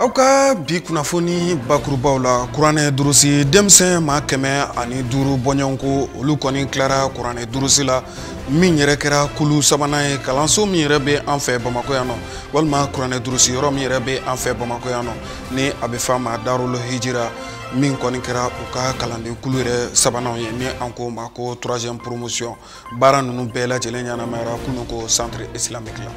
Auka bi kunnafoni bakurubaw la kuranɛ durusi denmisɛn maa kɛmɛ ani duuru bɔɲɔgɔnko olu kɔni tilara kuranɛ durusi la min yɛrɛ kɛra kulu sabanan ye kalanso min yɛrɛ bɛ an fɛ Bamakɔ yan nɔ walima kuranɛ durusi yɔrɔ min yɛrɛ bɛ an fɛ Bamakɔ yan nɔ ni a bɛ f'a ma Darul Hijra min kɔni kɛra u ka kalanden kulu yɛrɛ sabanan ye ni an ko ma ko 3e promotion baara ninnu bɛɛ lajɛlen ɲɛnamayara kunun ko centre islamique la.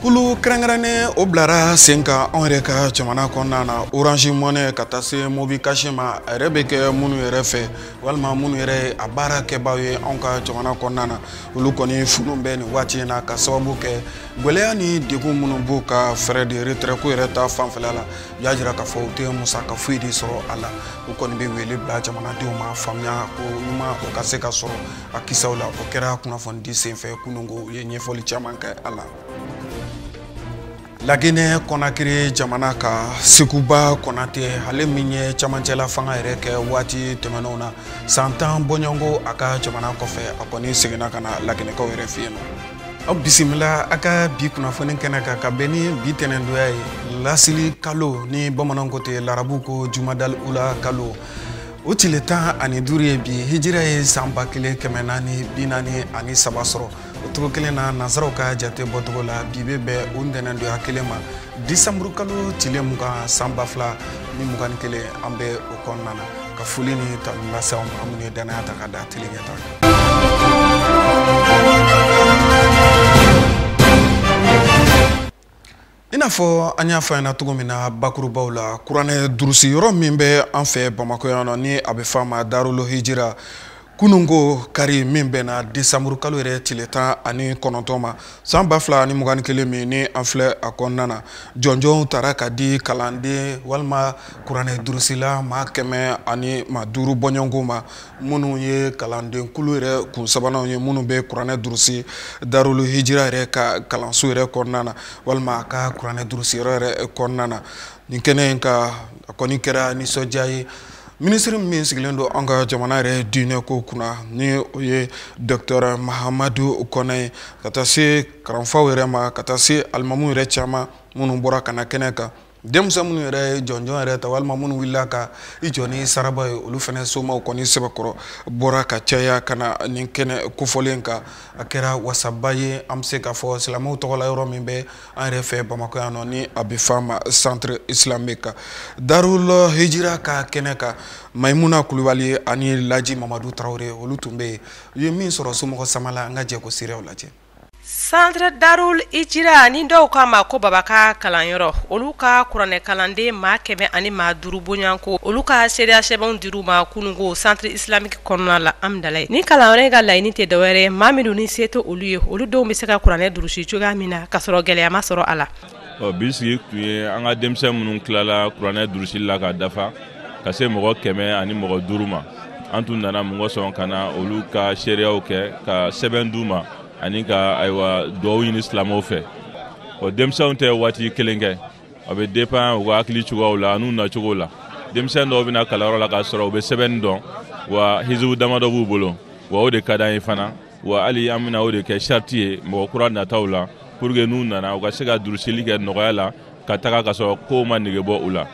Kulu kɛrɛnkɛrɛnnen o bilara sen kan anw yɛrɛ ka jamana kɔnɔna na Orange Money ka taa se Mobi Cash ma a yɛrɛ bɛ kɛ minnu yɛrɛ fɛ walima minnu yɛrɛ a baara kɛbaaw ye anw ka jamana kɔnɔna na olu kɔni funu bɛ nin waati in na ka sababu kɛ gwɛlɛya ni degun minnu b'u ka frais de retrait ko yɛrɛ ta fanfɛla la y'a jira k'a fɔ u tɛ musaka foyi de sɔrɔ a la u kɔni bɛ wele bila jamanadenw ma faamuya ko ɲuman o ka se ka sɔrɔ a kisaw la o kɛra kunnafoni di senfɛ kunun ko u ye ɲɛfɔli caman kɛ a la. Laginɛ Konakiri jamana ka Seguba Konate ale min ye camancɛla fanga yɛrɛ kɛ waati tɛmɛnenw na san 10 bɔɲɔgɔnko a ka jamana kɔfɛ a kɔni seginna ka na Laginɛkaw yɛrɛ fɛ yen nɔ. Aw bisimila a ka bi kunnafoni kɛnɛ kan ka bɛn ni bi tɛnɛndonya ye lasili kalo ni bamananw ko ten larabu ko Jumadal Ula kalo o tile 15 ye bi hijira ye san 1443 sɔrɔ. O togo kelen na nazaraw ka jate bɔtogo la bi bɛ bɛn o ntɛnɛndonya kelen ma disanburu kalo tile 20 san 2021 an bɛ o kɔnɔna na ka foli ni tanu lase aw ma minnu ye danaya ta ka da tile ɲɛtaga kan. I n'a fɔ an y'a fɔ ɲɛna cogo min na bakurubaw la kuranɛ durusi yɔrɔ min bɛ an fɛ Bamakɔ yan nɔ ni a bɛ f'a ma Darul Hijra kununko kari min bɛna disanburu kalo yɛrɛ tile 19 ma san 2021 min ni an filɛ a kɔnɔna na jɔnjɔnw taara ka di kalanden walima kuranɛ durusila maa 100 ani maa 5 bɔɲɔgɔnko ma minnu ye kalanden kulu yɛrɛ kun sabanan ye minnu bɛ kuranɛ durusi Darul Hijra yɛrɛ ka kalanso yɛrɛ kɔnɔna na walima a ka kuranɛ durusi yɔrɔ yɛrɛ kɔnɔna na nin kɛnɛ in ka a kɔni kɛra nisɔndiya ye. Ministre min sigilen don an ka jamana yɛrɛ diinɛ ko kunna ni o ye Dr Mahamadu Kɔnɛ ka taa se karamɔgɔw yɛrɛ ma ka taa se alimamu yɛrɛ caman minnu bɔra ka na kɛnɛ kan denmisɛn minnu yɛrɛ ye jɔnjɔn yɛrɛ ta walima minnu wulila ka i jɔ ni saraba ye olu fana somaw kɔni sɛbɛkɔrɔ bɔra ka caya ka na nin kɛnɛ kofɔlen kan a kɛra wasaba ye an bɛ se k'a fɔ silamɛw tɔgɔ la yɔrɔ min bɛ an yɛrɛ fɛ Bamakɔ yan nɔ ni a bɛ f'a ma centre islamique Darul Hijra ka kɛnɛ kan Maimuna Kulibali ani Laji Mamadu Tarawele olu tun bɛ yen u ye min sɔrɔ somɔgɔ sama la an ka jɛ ko seerew lajɛ. Centre Darul Hijra ni dɔw k'a ma ko Babaka kalanyɔrɔ olu ka kuranɛ kalanden maa 100 ani maa 5 bɔɲɔgɔnko olu ka seereya sɛbɛnw dir'u ma kununko centre islamique kɔnɔna la amdalaye ni kalanyɔrɔ ka laɲini tɛ dɔwɛrɛ maa minnu ni se tɛ olu ye olu dɔw bɛ se ka kuranɛ durusi cogoya min na ka sɔrɔ gɛlɛya ma sɔrɔ a la. Bi sigi tun ye an ka denmisɛn minnu tilala kuranɛ durusi la ka dafa ka se mɔgɔ 100 ani mɔgɔ 5 ma an tun nana mɔgɔ sɔn ka na olu ka seereyaw kɛ ka sɛbɛn d'u ma ani ka ayiwa duwawu ɲini silamɛw fɛ o denmisɛnw tɛ waati kelen kɛ a bɛ dépend u ka hakili cogoyaw la n'u nacogo la denmisɛn dɔw bɛna kalanyɔrɔ la k'a sɔrɔ u bɛ sɛbɛnni dɔn wa hizibu damadɔ b'u bolo wa o de ka d'an ye fana wa hali an bɛna o de kɛ sariti ye mɔgɔ kura nataw la pour que n'u nana u ka se ka durusili kɛ nɔgɔya la ka taga ka sɔrɔ kow ma nege bɔ u la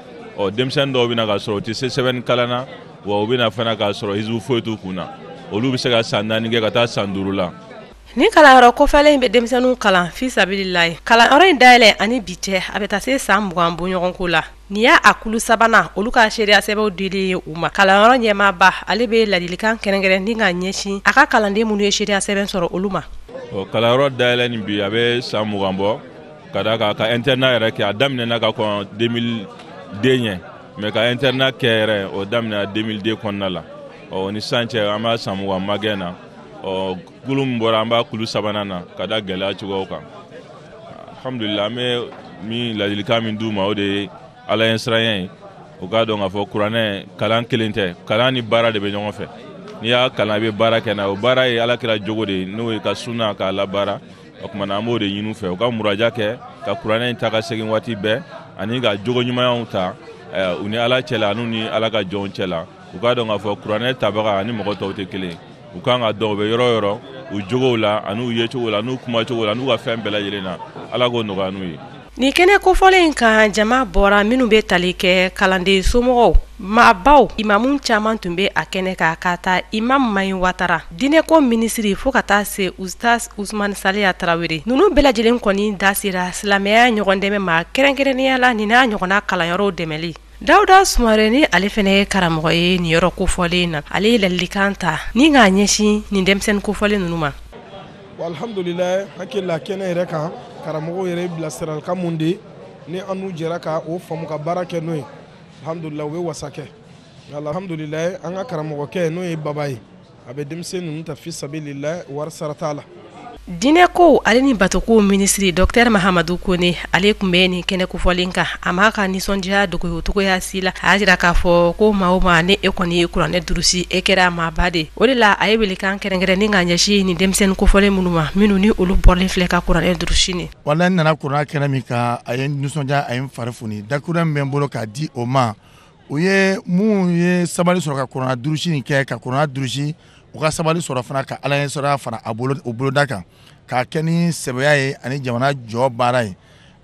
denmisɛn dɔw bɛna k'a sɔrɔ u tɛ se sɛbɛnni kalan na wa u bɛna fana k'a sɔrɔ hizibu foyi t'u kun na olu bɛ se ka san 4 kɛ ka taa san 5 la. Ni kalanyɔrɔ kɔfɛlen bɛ denmisɛnninw kalan fi sabilillahi kalanyɔrɔ in dayɛlɛ ani bi cɛ a bɛ taa se san 20 bɔɲɔgɔnko la ni y'a a kulu sabanan olu ka seereya sɛbɛnw dilen ye u ma kalanyɔrɔ ɲɛmaaba ale bɛ ladilikan kɛrɛnkɛrɛn ni ka ɲɛsin a ka kalanden minnu ye seereya sɛbɛn sɔrɔ olu ma. Kalanyɔrɔ dayɛlɛ ni bi a bɛ san 20 bɔ ka da ka internat yɛrɛ kɛ a daminɛna ka kɔn 2002 ɲɛ mais ka internat kɛ yɛrɛ o daminɛna 2002 kɔnɔna la ni san cɛ an b'a san 20 magɛn na kulu min bɔra an b'a kulu sabanan na ka da gɛlɛya cogoyaw kan alhamdulillah an bɛ min ladilikan min d'u ma o de ye ala ɲɛ siranya ye u k'a dɔn k'a fɔ kuranɛ kalan kelen tɛ kalan ni baara de bɛ ɲɔgɔn fɛ n'i y'a kalan i bɛ baara kɛ n'a o baara ye alakira jogo de ye n'o ye ka sunna k'a labaara o kumana an b'o de ɲini u fɛ u ka muraja kɛ ka kuranɛ in ta ka segin waati bɛɛ ani ka jogo ɲumanyaw ta u ni ala cɛla n'u ni ala ka jɔnw cɛla u k'a dɔn k'a fɔ kuranɛ tabaga ani mɔgɔ tɔw tɛ kelen u kan ka dɔn u bɛ yɔrɔ o yɔrɔ u jogow la ani u yecogo la n'u kumacogo la n'u ka fɛn bɛɛ lajɛlen na ala k'o nɔgɔya n'u ye. ni kɛnɛ kofɔlen kan jama bɔra minnu be tali kɛ kalanden somɔgɔw maabaw imamu caaman tun be a kɛnɛ ka ka taa imam Mayin Watara dinɛko minisiri fo ka taa se Ustaz Usman Saliya Tarawere nunu bɛɛ lajɛlen kɔni da sera silamɛya ɲɔgɔn dɛmɛ ma kɛrɛnkɛrɛnnenya la nin n'a ɲɔgɔnna kalanyɔrɔw dɛmɛli. Dawuda Sumare ni ale fɛnɛ ye karamɔgɔ ye nin yɔrɔ kofɔlen na ale ye ladilikan ta ni k'a ɲɛsin nin denmisɛnnin kofɔlen ninnu ma. Alhamdulillah hakila kɛnɛ yɛrɛ kan karamɔgɔ yɛrɛ bilasiralikan mun di ni an n'u jɛra ka o faamu ka baara kɛ n'o ye alhamdulillah u bɛ wasa kɛ alhamdulillah an ka karamɔgɔkɛ n'o ye baba ye a bɛ denmisɛnnin ninnu ta fi sabilillah wari sara t'a la. Dinɛko ale ni batoko minisiri Dr Mahamadu Kone ale kun bɛ nin kɛnɛ kofɔlen kan a m'a ka nisɔndiya dogoyotogoya si la a y'a jira k'a fɔ ko maa o maa ni e kɔni ye kuranɛ durusi e kɛra maaba de o de la a ye welekan kɛrɛnkɛrɛnnen k'a ɲɛsin nin denmisɛnnin kofɔlen minnu ma minnu ni olu bɔrɔlen filɛ ka kuranɛ durusi ni. Wala n nana kuranɛ kɛnɛ min kan a ye nisɔndiya a ye n fari foni dakuran min bɛ n bolo k'a di o ma o ye mun ye sabali sɔrɔ ka kuranɛ durusi nin kɛ ka kuranɛ durusi u ka sabali sɔrɔ fana ka ala ɲɛsɔrɔya fana a boloda kan k'a kɛ ni sɛbɛya ye ani jamana jɔ baara ye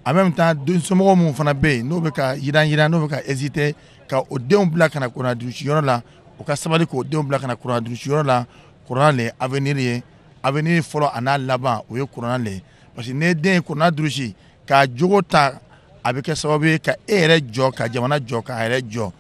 en même temps somɔgɔw mun fana bɛ yen n'o bɛ ka yiran n'o bɛ ka hésiter ka o denw bila ka na kuranɛ durusi yɔrɔ la u ka sabali k'o denw bila ka na kuranɛ durusi yɔrɔ la kuranɛ le avenir ye avenir fɔlɔ a n'a laban o ye kuranɛ le parce que ne den ye kuranɛ durusi k'a jogo ta a bɛ kɛ sababu ye ka e yɛrɛ jɔ ka jamana jɔ k'a yɛrɛ jɔ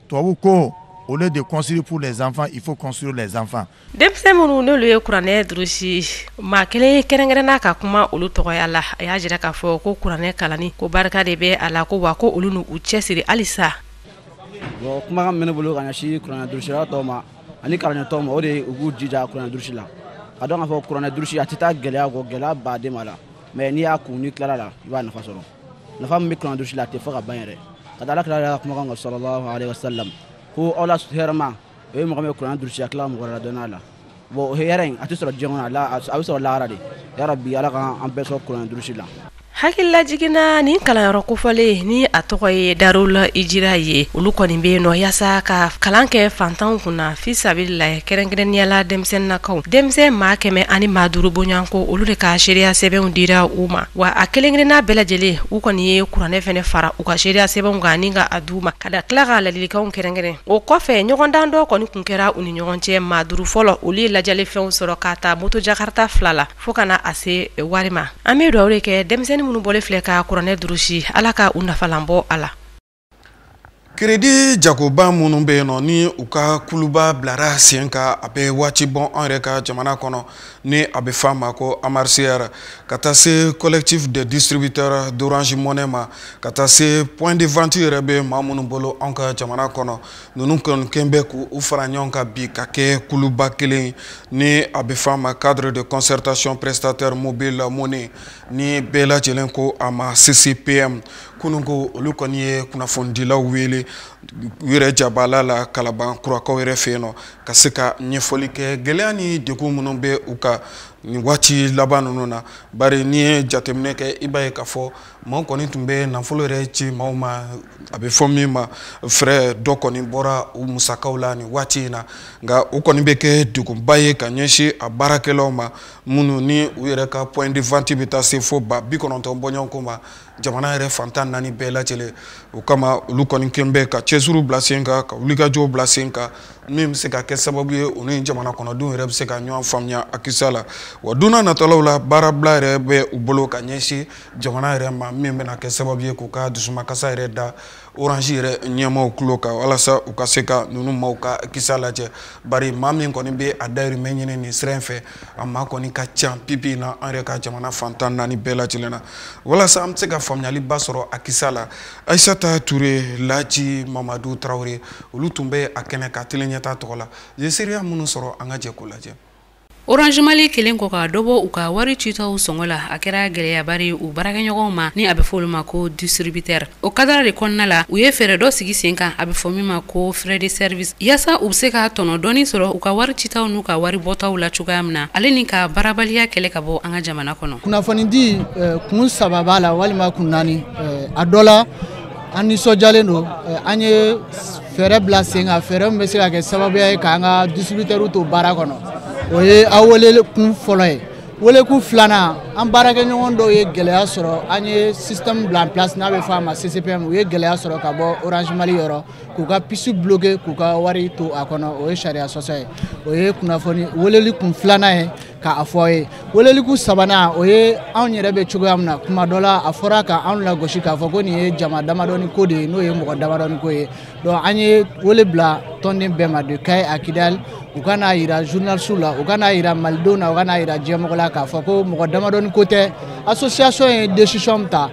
tubabu ko au lieu de construire pour les enfants, il faut construire les enfants. Denmisɛn minnu n'olu ye kuranɛ durusi maa kelen ye kɛrɛnkɛrɛnna ka kuma olu tɔgɔya la a y'a jira k'a fɔ ko kuranɛ kalani ko barika de bɛ a la ko wa ko olu n'u cɛsiri halisa. Bon kumakan min bɛ ne bolo ka ɲɛsin kuranɛ durusila tɔw ma ani kalanyɔrɔ ma o de u k'u jija kuranɛ durusi la ka dɔn k'a fɔ kuranɛ durusi a tɛ taa gɛlɛya kɔ gɛlɛya baden b'a la mais n'i y'a kun n'i tilala la i b'a nafa sɔrɔ nafa min bɛ kuranɛ durusi la a tɛ fɔ ka ban yɛrɛ ka taa Alakira ka kumakan kan sallallahu alaihi wasallam ko aw la hɛrɛma o ye mɔgɔ min kuranɛ durusi a tila mɔgɔ wɛrɛ la dɔnniya la bon hɛrɛ in a tɛ sɔrɔ diɲɛ kɔnɔ a bɛ sɔrɔ lahara de yarabi ala k'an bɛɛ sɔrɔ kuranɛ durusi la. Hakilila jiginna ni kalanyɔrɔ kofɔlen ni a tɔgɔ ye Darul Ijira ye olu kɔni bɛ yen nɔ yaasa ka kalan kɛ fantanw kunna fi sabilillahi kɛrɛnkɛrɛnnenya la denmisɛnninakaw denmisɛn maa 100 ani maa 5 bɔɲɔgɔnko olu de ka sariya sɛbɛnw dira u ma wa a kelen-kelenna bɛɛ lajɛlen u kɔni ye kuranɛ fɛnɛ fara u ka sariya sɛbɛnw kan ni ka a d'u ma ka da tila ka ladilikanw kɛrɛnkɛrɛn o kɔfɛ ɲɔgɔndan dɔ kɔni kun kɛra u ni ɲɔgɔn cɛ maa 5 fɔlɔ olu ye lajɛli fɛnw sɔrɔ ka taa moto jakarta 2 la fo kana a se wari ma an bɛ dugawu de kɛ denmisɛnnin minnu bɔlen filɛ ka kuranɛ durusi ala ka u nafalan bɔ a la. Crédit jagoba minnu bɛ yen nɔ ni u ka kuluba bilara sen kan a bɛ waati bɔ an yɛrɛ ka jamana kɔnɔ ni a bɛ f'a ma ko AMARCR ka taa se collectif des distributeurs d'Orange Money ma ka taa se point de vente yɛrɛ bɛ maa minnu bolo an ka jamana kɔnɔ ninnu kɔni kɛn bɛ k'u fara ɲɔgɔn kan bi ka kɛ kuluba kelen ni a bɛ f'a ma cadre de concertation prestataire mobile money ni bɛɛ lajɛlen ko a ma CCPM kunun ko olu kɔni ye kunnafonidilaw wele u yɛrɛ jabala la Kalaban kurakaw yɛrɛ fɛ yen nɔ ka se ka ɲɛfɔli kɛ gɛlɛya ni degun minnu bɛ u ka nin waati laban ninnu na bari n'i ye jateminɛ kɛ i b'a ye k'a fɔ maaw kɔni tun bɛ nafolo yɛrɛ ci maaw ma a bɛ fɔ min ma fɛrɛ dɔ kɔni bɔra u musakaw la nin waati in na nka u kɔni bɛ kɛ degunba ye ka ɲɛsin a baarakɛlaw ma minnu ni u yɛrɛ ka point de vente bɛ taa se fo 90 bɔɲɔgɔnko ma jamana yɛrɛ fantan 4 bɛɛ lajɛlen o kama olu kɔni kɛn bɛ ka cɛsuru bila sen kan ka wulikajɔw bila sen kan min bɛ se ka kɛ sababu ye u ni jamana kɔnɔdenw yɛrɛ bɛ se ka ɲɔgɔn faamuya a kisa la wa donna natalaw la baarabila yɛrɛ bɛ u bolo ka ɲɛsin jamana yɛrɛ ma min bɛna kɛ sababu ye k'u ka dusumakasa yɛrɛ da Orange yɛrɛ ɲɛmaaw tulo kan walasa u ka se ka ninnu maaw ka kisa lajɛ bari maa min kɔni bɛ a dayirimɛ ɲini nin sira in fɛ a maa kɔni ka ca pipi na an yɛrɛ ka jamana fantan 4 bɛɛ lajɛlen na walasa an bɛ se ka faamuyali ba sɔrɔ a kisa la Aissata Touré Laji Mamadou Traoré olu tun bɛ a kɛnɛ ka telen ɲɛta tɔgɔ la ye seereya minnu sɔrɔ an ka jɛ k'o lajɛ. Orange Mali kelen ko ka dɔbɔ u ka wari citaw sɔngɔ la a kɛra gɛlɛyabari u baarakɛɲɔgɔnw ma ni a bɛ fɔ olu ma ko distributeur o kadara de kɔnɔna la u ye fɛɛrɛ dɔ sigi sen kan a bɛ fɔ min ma ko frais de service yaasa u bɛ se ka tɔnɔ dɔɔni sɔrɔ u ka wari citaw n'u ka wari bɔtaw la cogoya min na ale ni ka baarabaliya kɛlɛ ka bɔ an ka jamana kɔnɔ. Kunnafoni di kun 3 b'a la walima kun 4 a dɔ la an nisɔndiyalen don an ye fɛɛrɛ bila sen kan fɛɛrɛ min bɛ se ka kɛ sababu ye k'an ka distributeur to baara kɔnɔ o ye aw wele kun fɔlɔ ye weleku filana an baarakɛ ɲɔgɔn dɔw ye gɛlɛya sɔrɔ an ye système bila en place n'a bɛ fɔ a ma CCPM u ye gɛlɛya sɔrɔ ka bɔ Orange Mali yɔrɔ k'u ka puce bloquer k'u ka wari to a kɔnɔ o ye sariya sɔsɔ ye o ye kunnafoni weleli kun filanan ye k'a fɔ ye weleliku sabanan o ye anw yɛrɛ bɛ cogoya min na kuma dɔ la a fɔra ka anw lagosi k'a fɔ ko nin ye jama damadɔni ko de ye n'o ye mɔgɔ damadɔni ko ye donc an ye wele bila tɔnden bɛɛ ma de Kayi à Kidal u ka n'a yira journaliste la u ka n'a yira malidenw na u ka n'a yira diɲɛmɔgɔ la k'a fɔ ko mɔgɔ damadɔni ko tɛ association ye décision min ta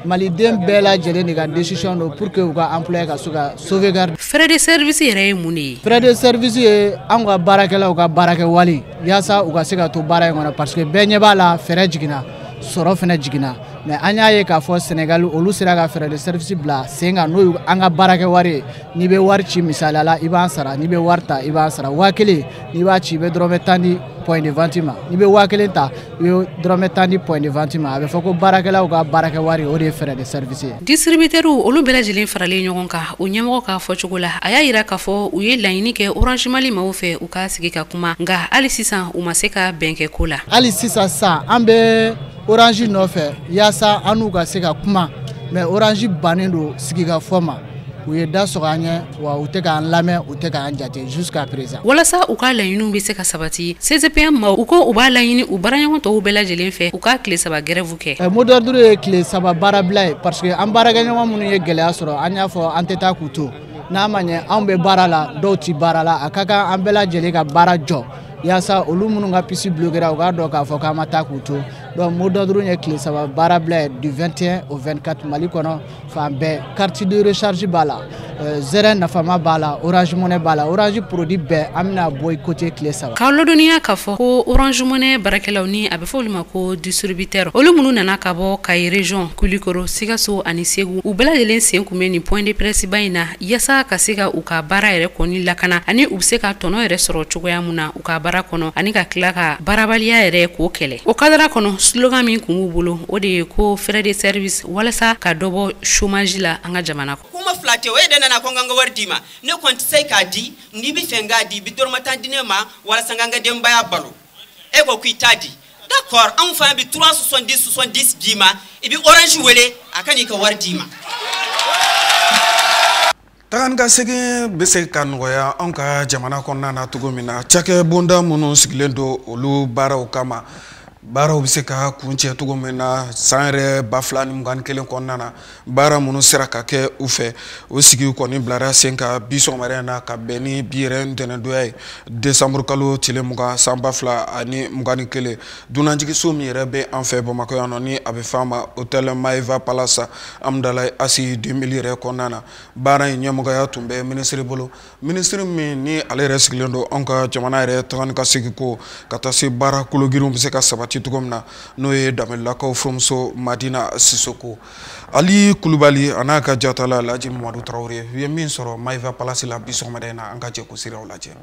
maliden bɛɛ lajɛlen de ka décision don pour que u ka employé ka se ka sauvegarde. Frais de service yɛrɛ ye mun de ye? Frais de service ye an ka baarakɛlaw ka baarakɛ wale yaasa u ka se ka to baara in kɔnɔ parce que bɛɛ ɲɛ b'a la fɛɛrɛ jiginna sɔrɔ fɛnɛ jiginna mais an y'a ye k'a fɔ Sénégal olu sera ka frais de service bila sen kan n'o ye an ka baarakɛ wari ye n'i bɛ wari ci misaliya la i b'an sara n'i bɛ wari ta i b'an sara 1000 n'i b'a ci i bɛ dɔrɔmɛ 10 di point de vente ma n'i bɛ 1000 ta i bɛ dɔrɔmɛ 10 di point de vente ma a bɛ fɔ ko baarakɛlaw ka baarakɛ wari o de ye frais de service ye. Distributeur olu bɛɛ lajɛlen faralen ɲɔgɔn kan o ɲɛmɔgɔ k'a fɔ cogo la a y'a yira k'a fɔ u ye laɲini kɛ Orange Mali maaw fɛ u ka sigi ka kuma nka hali sisan u ma se ka bɛn kɛ ko la. Hali sisan an bɛ Orange nɔfɛ yaasa an n'u ka se ka kuma mais Orange bannen don sigikafɔ ma u ye da sɔgɔ an ɲɛ wa u tɛ k'an lamɛn u tɛ k'an jate jusqu'à présent. Walasa u ka laɲiniw bɛ se ka sabati CCPM ma u ko u b'a laɲini u baaraɲɔgɔn tɔw bɛɛ lajɛlen fɛ u ka tile 3 grève kɛ. Mot d'ordre ye tile 3 baarabila ye parce que an baarakɛɲɔgɔn minnu ye gɛlɛya sɔrɔ an y'a fɔ an tɛ taa k'u to n'a ma ɲɛ anw bɛ baara la dɔw ti baara la a ka kan an bɛɛ lajɛlen ka baara jɔ yaasa olu minnu ka puce bloquera u k'a dɔn k'a fɔ k'an ma taa k'u to donc mot d'ordre ye tile 3 baarabila ye du 21 au 24 Mali kɔnɔ fan bɛɛ carte de recharge b'a la zɛrɛ nafama b'a la Orange Money b'a la Orange produit bɛɛ an bɛna boycotter tile 3. K'aw ladɔnniya k'a fɔ ko Orange Money baarakɛlaw ni a bɛ fɔ olu ma ko distributeur olu minnu nana ka bɔ Kayi région Kulikoro Sikaso ani Segu u bɛɛ lajɛlen sen kun bɛ nin point de presse ba in na yaasa ka se ka u ka baara yɛrɛ kɔni lakana ani u bɛ se ka tɔnɔ yɛrɛ sɔrɔ cogoya mun na u ka baara kɔnɔ ani ka tila ka baarabaliya yɛrɛ k'o kɛlɛ o kadara kɔnɔ slogan min kun b'u bolo o de ye ko frais de service walasa ka dɔ bɔ chômage la an ka jamana kɔnɔ. Kuma fila tɛ o ye de nana ko n ka n ka wari d'i ma ne kɔni tɛ se k'a di n'i bɛ fɛ n k'a di i bɛ dɔrɔmɛ 10 di ne ma walasa n ka n ka denbaya balo e ko k'i t'a di d'accord anw fana bɛ 370 d'i ma i bɛ Orange wele a ka n'i ka wari d'i ma. Tagan ka segin bɛ se ka nɔgɔya anw ka jamana kɔnɔna na cogo min na cakɛ bonda minnu sigilen don olu baaraw kama baaraw bɛ se ka kuncɛ cogo min na san yɛrɛ 2021 kɔnɔna na baara minnu sera ka kɛ u fɛ o sigi kɔni bilara sen ka bi sɔgɔmada na ka bɛn ni bi yɛrɛ ntɛnɛndonya ye décembre kalo tile 20 san 2021 dunanjigiso min yɛrɛ bɛ an fɛ Bamakɔ yan nɔ ni a bɛ f'a ma hôtel Maïva Palace Amdalaye Asi 2000 yɛrɛ kɔnɔna na baara in ɲɛmɔgɔya tun bɛ ministre bolo ministre min ni ale yɛrɛ sigilen don an ka jamana yɛrɛ tagani ka segin ko ka taa se baara kologirinw bɛ se ka sabati cogo min na n'o ye Danbɛlɛlakaw furumuso Madina Sisoko Ali Kulubali a n'a ka jatala Laji Mamadu Tarawele u ye min sɔrɔ Maïva Palace la bi sɔgɔmada in na an ka jɛ ko siraw lajɛ.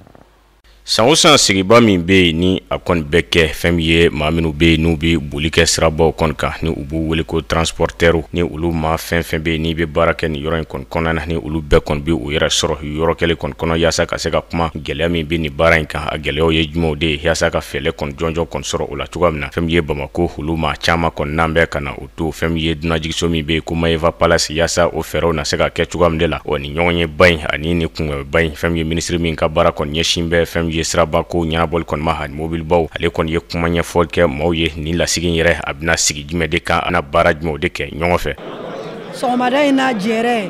San o san sigiba min bɛ yen ni a kɔni bɛ kɛ fɛn min ye maa minnu bɛ yen n'u bɛ boli kɛ sirabaw kɔni kan ni u b'u wele ko transporteurs ni olu maa fɛn fɛn bɛ yen n'i bɛ baara kɛ nin yɔrɔ in kɔni kɔnɔna na ni olu bɛɛ kɔni bɛ u yɛrɛ sɔrɔ yɔrɔ kɛlen kɔni kɔnɔ yaasa ka se ka kuma gɛlɛya min bɛ nin baara in kan a gɛlɛyaw ye jumɛnw de ye yaasa ka fɛɛrɛ kɔni jɔnjɔn kɔni sɔrɔ o la cogoya min na fɛn min ye Bamako olu maa caman kɔni n'an bɛ ka na o to fɛn min ye dunanjigiso min bɛ yen ko Maïva Palace yaasa o fɛɛrɛw na se ka kɛ cogoya min de la wa ni ɲɔgɔn ye ba in ani ni kunbɛba in fɛn min ye ministre min ka baara kɔni ɲɛsin bɛ fɛn min ye sirabako ɲɛnabɔli kɔni ma ani mobilibaw ale kɔni ye kuma ɲɛfɔli kɛ maaw ye ni lasigi yɛrɛ a bɛna sigi jumɛn de kan ana baara jumɛnw de kɛ ɲɔgɔn fɛ. Sɔgɔmada in na jɛrɛ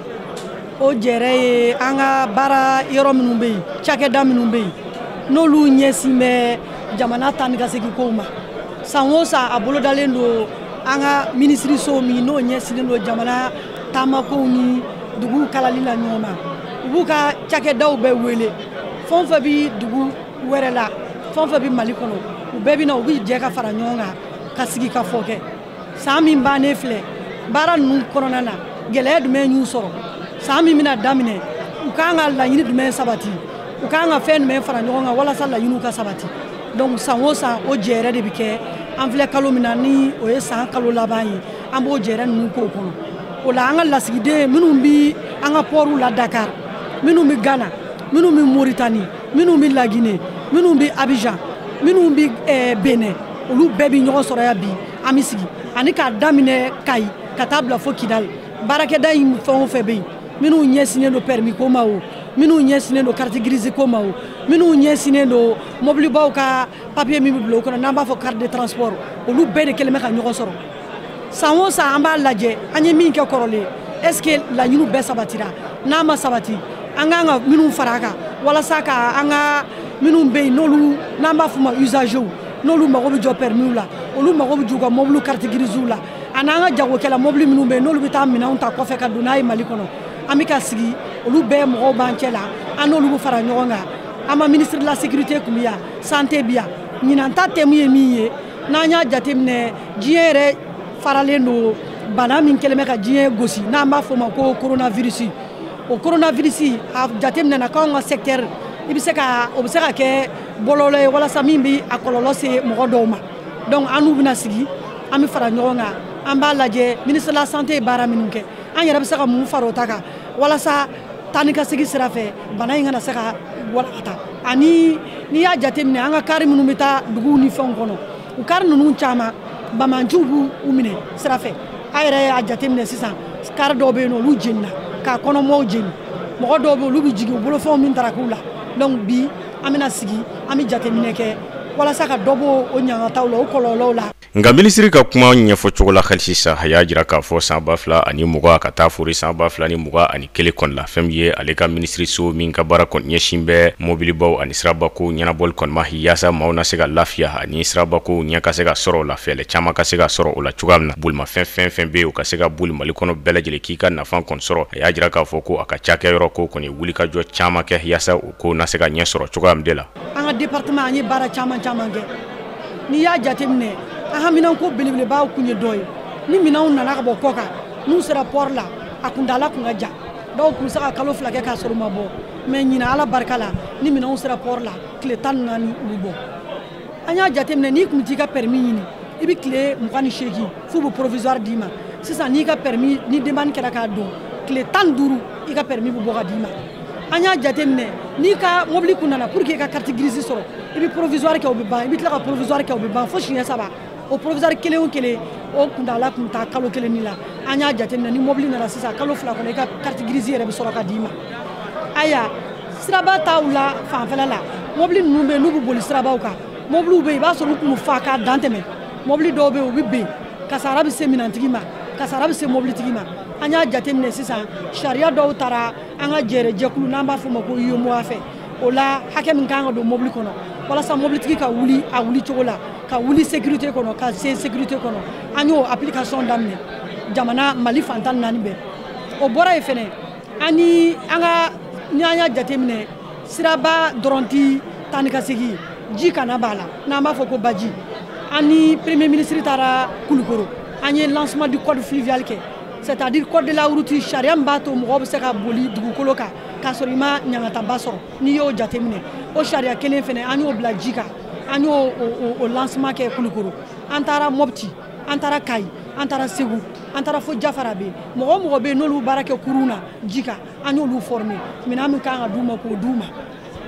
o jɛrɛ ye an ka baara yɔrɔ minnu bɛ yen cakɛda minnu bɛ yen n'olu ɲɛsin bɛ jamana taa ni ka segin kow ma san o san a bolodalen don an ka minisiriso min n'o ɲɛsinnen don jamana taamakow ni dugu kalali la ɲɔgɔn ma u b'u ka cakɛdaw bɛɛ wele fɛn o fɛn bɛ dugu wɛrɛ la fɛn o fɛn bɛ Mali kɔnɔ u bɛɛ bɛ na u bɛ jɛ ka fara ɲɔgɔn kan ka sigi ka fɔ kɛ san min bannen filɛ baara ninnu kɔnɔna na gɛlɛya jumɛn y'u sɔrɔ san min bɛna daminɛ u k'an ka laɲini jumɛn sabati u k'an ka fɛn jumɛn fara ɲɔgɔn kan walasa laɲiniw ka sabati donc san o san o jɛyɛrɛ de bɛ kɛ an filɛ kalo min na ni o ye san kalo laban ye an b'o jɛyɛrɛ ninnu k'o kɔnɔ o la an ka lasigiden minnu bɛ an ka pɔriw la Dakar minnu bɛ Ghana minnu bɛ Mauritanie minnu bɛ Laginɛ minnu bɛ Abidjan minnu bɛ Benin olu bɛɛ bi ɲɔgɔn sɔrɔ ya bi an bɛ sigi ani k'a daminɛ Kayi ka taa bila fo Kidali baarakɛda in fɛn o fɛn bɛ yen minnu ɲɛsinnen don permis ko ma o minnu ɲɛsinnen don carte grise ko ma o minnu ɲɛsinnen don mobilibaw ka papier min bɛ bila o kɔnɔ n'an b'a fɔ carte de transport olu bɛɛ de kɛlen bɛ ka ɲɔgɔn sɔrɔ san o san an b'a lajɛ an ye min kɛ kɔrɔlen est ce que laɲiniw bɛɛ sabatira n'a ma sabati an k'an ka minnu fara a kan walasa ka an ka minnu bɛ yen n'olu n'an b'a fɔ ma usagew n'olu mago bɛ jɔ permis la olu mago bɛ jɔ u ka mobili carte grise la a n'an ka jagokɛla mobili minnu bɛ yen n'olu bɛ taa minɛnw ta kɔfɛ ka don n'a ye Mali kɔnɔ an bɛ ka sigi olu bɛɛ mɔgɔw b'an cɛ la an n'olu bɛ fara ɲɔgɔn kan an ma ministre de la sécurité kun bɛ yan santé bɛ yan ɲinan ta thème ye min ye n'an y'a jateminɛ diɲɛ yɛrɛ faralen don bana min kɛlen bɛ ka diɲɛ gosi n'an b'a fɔ o ma ko coronavirus o coronavirus a jateminɛna k'anw ka secteur o bɛ se ka kɛ bɔlɔlɔ ye walasa min bɛ a kɔlɔlɔ se mɔgɔ dɔw ma donc an n'u bɛna sigi an bɛ fara ɲɔgɔn kan an b'a lajɛ ministre de la santé ye baara minnu kɛ an yɛrɛ bɛ se ka mun fara o ta kan walasa taa ni ka segin sira fɛ bana in kana se ka walakata ani n'i y'a jateminɛ an ka kari minnu bɛ taa duguw ni fɛnw kɔnɔ u kari ninnu caman bamanciw b'u minɛ sira fɛ a yɛrɛ y'a jateminɛ sisan kari dɔw bɛ yen nɔ olu jenina k'a kɔnɔmɔɔw jeni mɔgɔ dɔw bɛ yen olu bɛ jigin u bolofɛnw min taara k'u la donc bi an bɛna sigi an bɛ jateminɛ kɛ walasa ka dɔ bɔ o ɲangataw la o kɔlɔlɔw la. Nka minisiri ka kuma ɲɛfɔ cogo la hali sisan a y'a jira k'a fɔ san 2020 ka taa fori san 2021 kɔnɔ la fɛn min ye ale ka minisiriso min ka baara kɔni ɲɛsin bɛ mobilibaw ani sirabako ɲɛnabɔli kɔni ma yaasa maaw na se ka lafiya ani sirabako ɲɛ ka se ka sɔrɔ o la fɛɛrɛ caman ka se ka sɔrɔ o la cogoya min na bolimafɛn fɛn bɛ yen o ka se ka boli Mali kɔnɔ bɛɛ lajɛlen k'i ka nafa kɔni sɔrɔ a y'a jira k'a fɔ ko a ka cakɛyɔrɔ ko kɔni wulikajɔ caman kɛ yaasa o ko na se ka ɲɛ sɔrɔ cogoya min de la. An ka département an ye baara caman kɛ n'i y'a jateminɛ an ka minɛnko belebelebaw kun ye dɔ ye ni minɛnw nana ka bɔ kɔ kan n'u sera port la a kuntala kun ka jan dɔw kun se ka kalo 2 kɛ k'a sɔrɔ u ma bɔ mais ɲina ala barika la ni minɛnw sera port la tile 14 u bɛ bɔ an y'a jateminɛ n'i kun t'i ka permis ɲini i bɛ tile 28 f'u bɛ provisoire d'i ma sisan n'i ka permis ni demande kɛra k'a don tile 15 i ka permis bɛ bɔ ka d'i ma an y'a jateminɛ n'i ka mobili kun nana pour que i ka carte grise sɔrɔ i bɛ provisoire kɛ o bɛ ban i bɛ tila ka provisoire kɛ o bɛ ban fo siɲɛ 3 o provisoire kelen o kelen o kuntala kun ta kalo kelen ni la an y'a jateminɛ ni mobili nana sisan kalo 2 kɔnɔ i ka carte grise yɛrɛ bɛ sɔrɔ ka d'i ma aya siraba taw la fanfɛla la mobili ninnu bɛ yen n'u bɛ boli sirabaw kan mobiliw bɛ yen i b'a sɔrɔ u kun fa k'a dan tɛmɛ mobili dɔw bɛ yen u bɛ ben kasara bɛ se minɛntigi ma kasara bɛ se mobilitigi ma an y'a jateminɛ sisan sariya dɔw taara an ka jɛkulu n'an b'a fɔ o ma ko UEMOA fɛ o la hakɛ min kan ka don mobili kɔnɔ walasa mobilitigi ka wuli a wuli cogo la ka wuli sécurité kɔnɔ ka se sécurité kɔnɔ an y'o application daminɛ jamana Mali fantan 4 bɛɛ o bɔra yen fɛnɛ ni an y'a jateminɛ siraba dɔrɔn tɛ taa ni ka segin ji kana b'a la n'an b'a fɔ ko baji an ni premier ministre taara Kulukoro an ye lancement du code fluvial kɛ c'est-à-dire code de la route sariya min b'a to mɔgɔw bɛ se ka boli dugukolo kan k'a sɔrɔ i ma ɲagataba sɔrɔ n'i y'o jateminɛ o sariya kelen fɛnɛ an y'o bila ji kan an y'o o lancement kɛ Kulukoro an taara Mopti an taara Kayi an taara Segu an taara fo Jafara bɛ yen mɔgɔ o mɔgɔ bɛ yen n'olu baara kɛ kurun na ji kan an y'olu former minɛn min kan ka d'u ma k'o d'u ma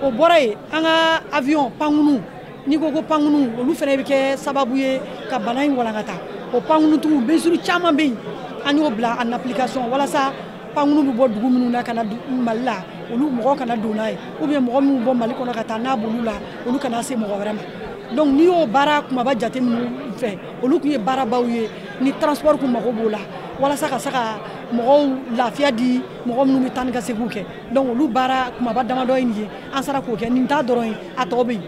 o bɔra yen an ka avion pankunu n'i ko ko pankunu olu fɛnɛ bɛ kɛ sababu ye ka bana in walankata o pankunutigiw mesure caman bɛ yen an y'o bila en application walasa pankunu bɛ bɔ dugu minnu na ka na Mali la olu mɔgɔ kana don n'a ye ou bien mɔgɔ minnu bɔ Mali kɔnɔ ka taa n'a b'olu la olu kana se mɔgɔ wɛrɛ ma donc n'i y'o baara kumaba jate minnu fɛ olu tun ye baarabaw ye ni transport kun mago b'o la walasa ka se ka mɔgɔw lafiya di mɔgɔ minnu bɛ taa ni ka seginw kɛ donc olu baara kumaba damadɔ ye nin ye an sera k'o kɛ nin t'a dɔrɔn ye a tɔ bɛ yen.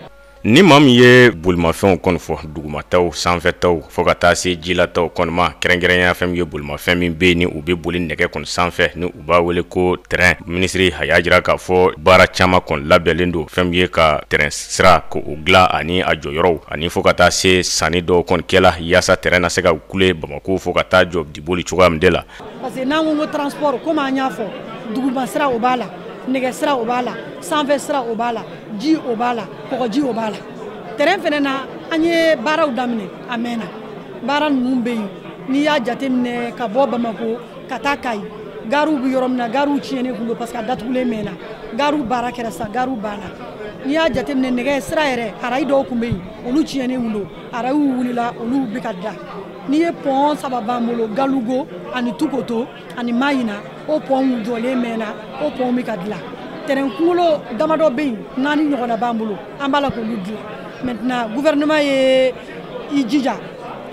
Ni maa min ye bolimafɛnw kɔni fɔ dugumataw sanfɛtaw fo ka taa se jilataw kɔni ma kɛrɛnkɛrɛnya fɛn min ye bolimafɛn min bɛ yen ni u bɛ boli nɛgɛ kɔni sanfɛ ni u b'a wele ko terrain minisiri a y'a jira k'a fɔ baara caman kɔni labɛnlen don fɛn min ye ka terrain sira k'o dilan ani a jɔyɔrɔw ani fo ka taa se sanni dɔw kɔni kɛla yaasa terrain na se ka kule Bamako fo ka taa jɔ diboli cogoya min de la. parce que n'an ko transport komi an y'a fɔ duguma sira o b'a la nɛgɛ sira o b'a la sanfɛ sira o b'a la ji o b'a la kɔgɔji o b'a la terrain fɛnɛ na an ye baaraw daminɛ a mɛnna baara ninnu bɛ yen n'i y'a jateminɛ ka bɔ Bamako ka taa Kayi garu bi yɔrɔ min na garu tiɲɛnen kun don parce que a datugulen mɛnna garu baara kɛra sisan garu banna n'i y'a jateminɛ nɛgɛ sira yɛrɛ arayi dɔw kun bɛ yen olu tiɲɛnen kun don arayiw wulila olu bɛ ka dilan n'i ye pɔn saba b'an bolo galugo ani tukoto ani mayina o pɔn jɔlen mɛnna o pɔn bɛ ka dilan terrain kunkolo damadɔ bɛ yen 4 ɲɔgɔnna b'an bolo an b'a la k'olu dilan maintenant gouvernement ye i jija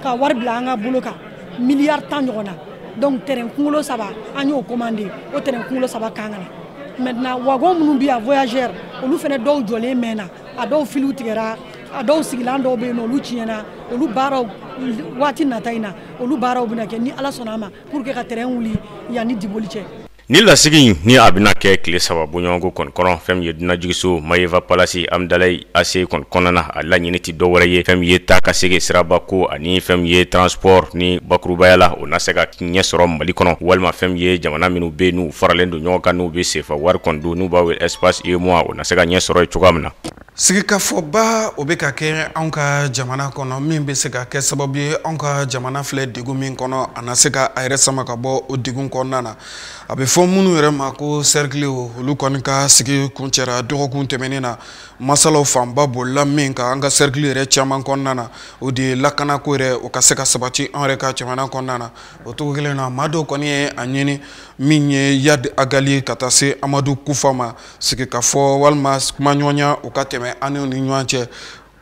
ka wari bila an ka bolo kan miliyari 10 ɲɔgɔnna donc terrain kunkolo saba an y'o commandé o terrain kunkolo saba kan ka na maintenant wagon minnu bɛ yan voyageur olu fana dɔw jɔlen mɛnna a dɔw filiw tigɛra a dɔw sigilan dɔw bɛ yen olu tiɲɛna olu baaraw waati nata in na olu baaraw bɛna kɛ ni ala sɔnna a ma pour que ka terrain wuli yanni diboli cɛ. Ni lasigi ni a bɛna kɛ tile 3 bɔɲɔgɔnko kɔni kɔnɔ fɛn min ye dunanjigiso Mayeva Palasi Amdalayi Ase kɔni kɔnɔna a laɲini tɛ dɔwɛrɛ ye fɛn min ye taa ka segin siraba ko ani fɛn min ye transport ni bakurubaya la o na se ka ɲɛ sɔrɔ Mali kɔnɔ walima fɛn min ye jamana minnu bɛ yen n'u faralen don ɲɔgɔn kan n'u bɛ sefa wari kɔni don n'u b'a wele espace UEMOA o na se ka ɲɛ sɔrɔ cogoya min na. Sigikafɔba o bɛ ka kɛ anw ka jamana kɔnɔ min bɛ se ka kɛ sababu ye anw ka jamana filɛ degun min kɔnɔ a na se ka a yɛrɛ sama ka bɔ o degun kɔnɔna na a bɛ fɔ minnu yɛrɛ ma ko cercle olu kɔni ka sigi kuncɛra dɔgɔkun tɛmɛnen na masalaw fanba bolila min ka an ka cercle yɛrɛ caman kɔnɔna na o de ye lakanako yɛrɛ o ka se ka sabati an yɛrɛ ka jamana kɔnɔna na o cogo kelen na maa dɔw kɔni ye a ɲini min ye Yad Agali ka taa se Amadu Kufa ma sigikafɔ walima kuma ɲɔgɔnya o ka tɛmɛ an ni ɲɔgɔn cɛ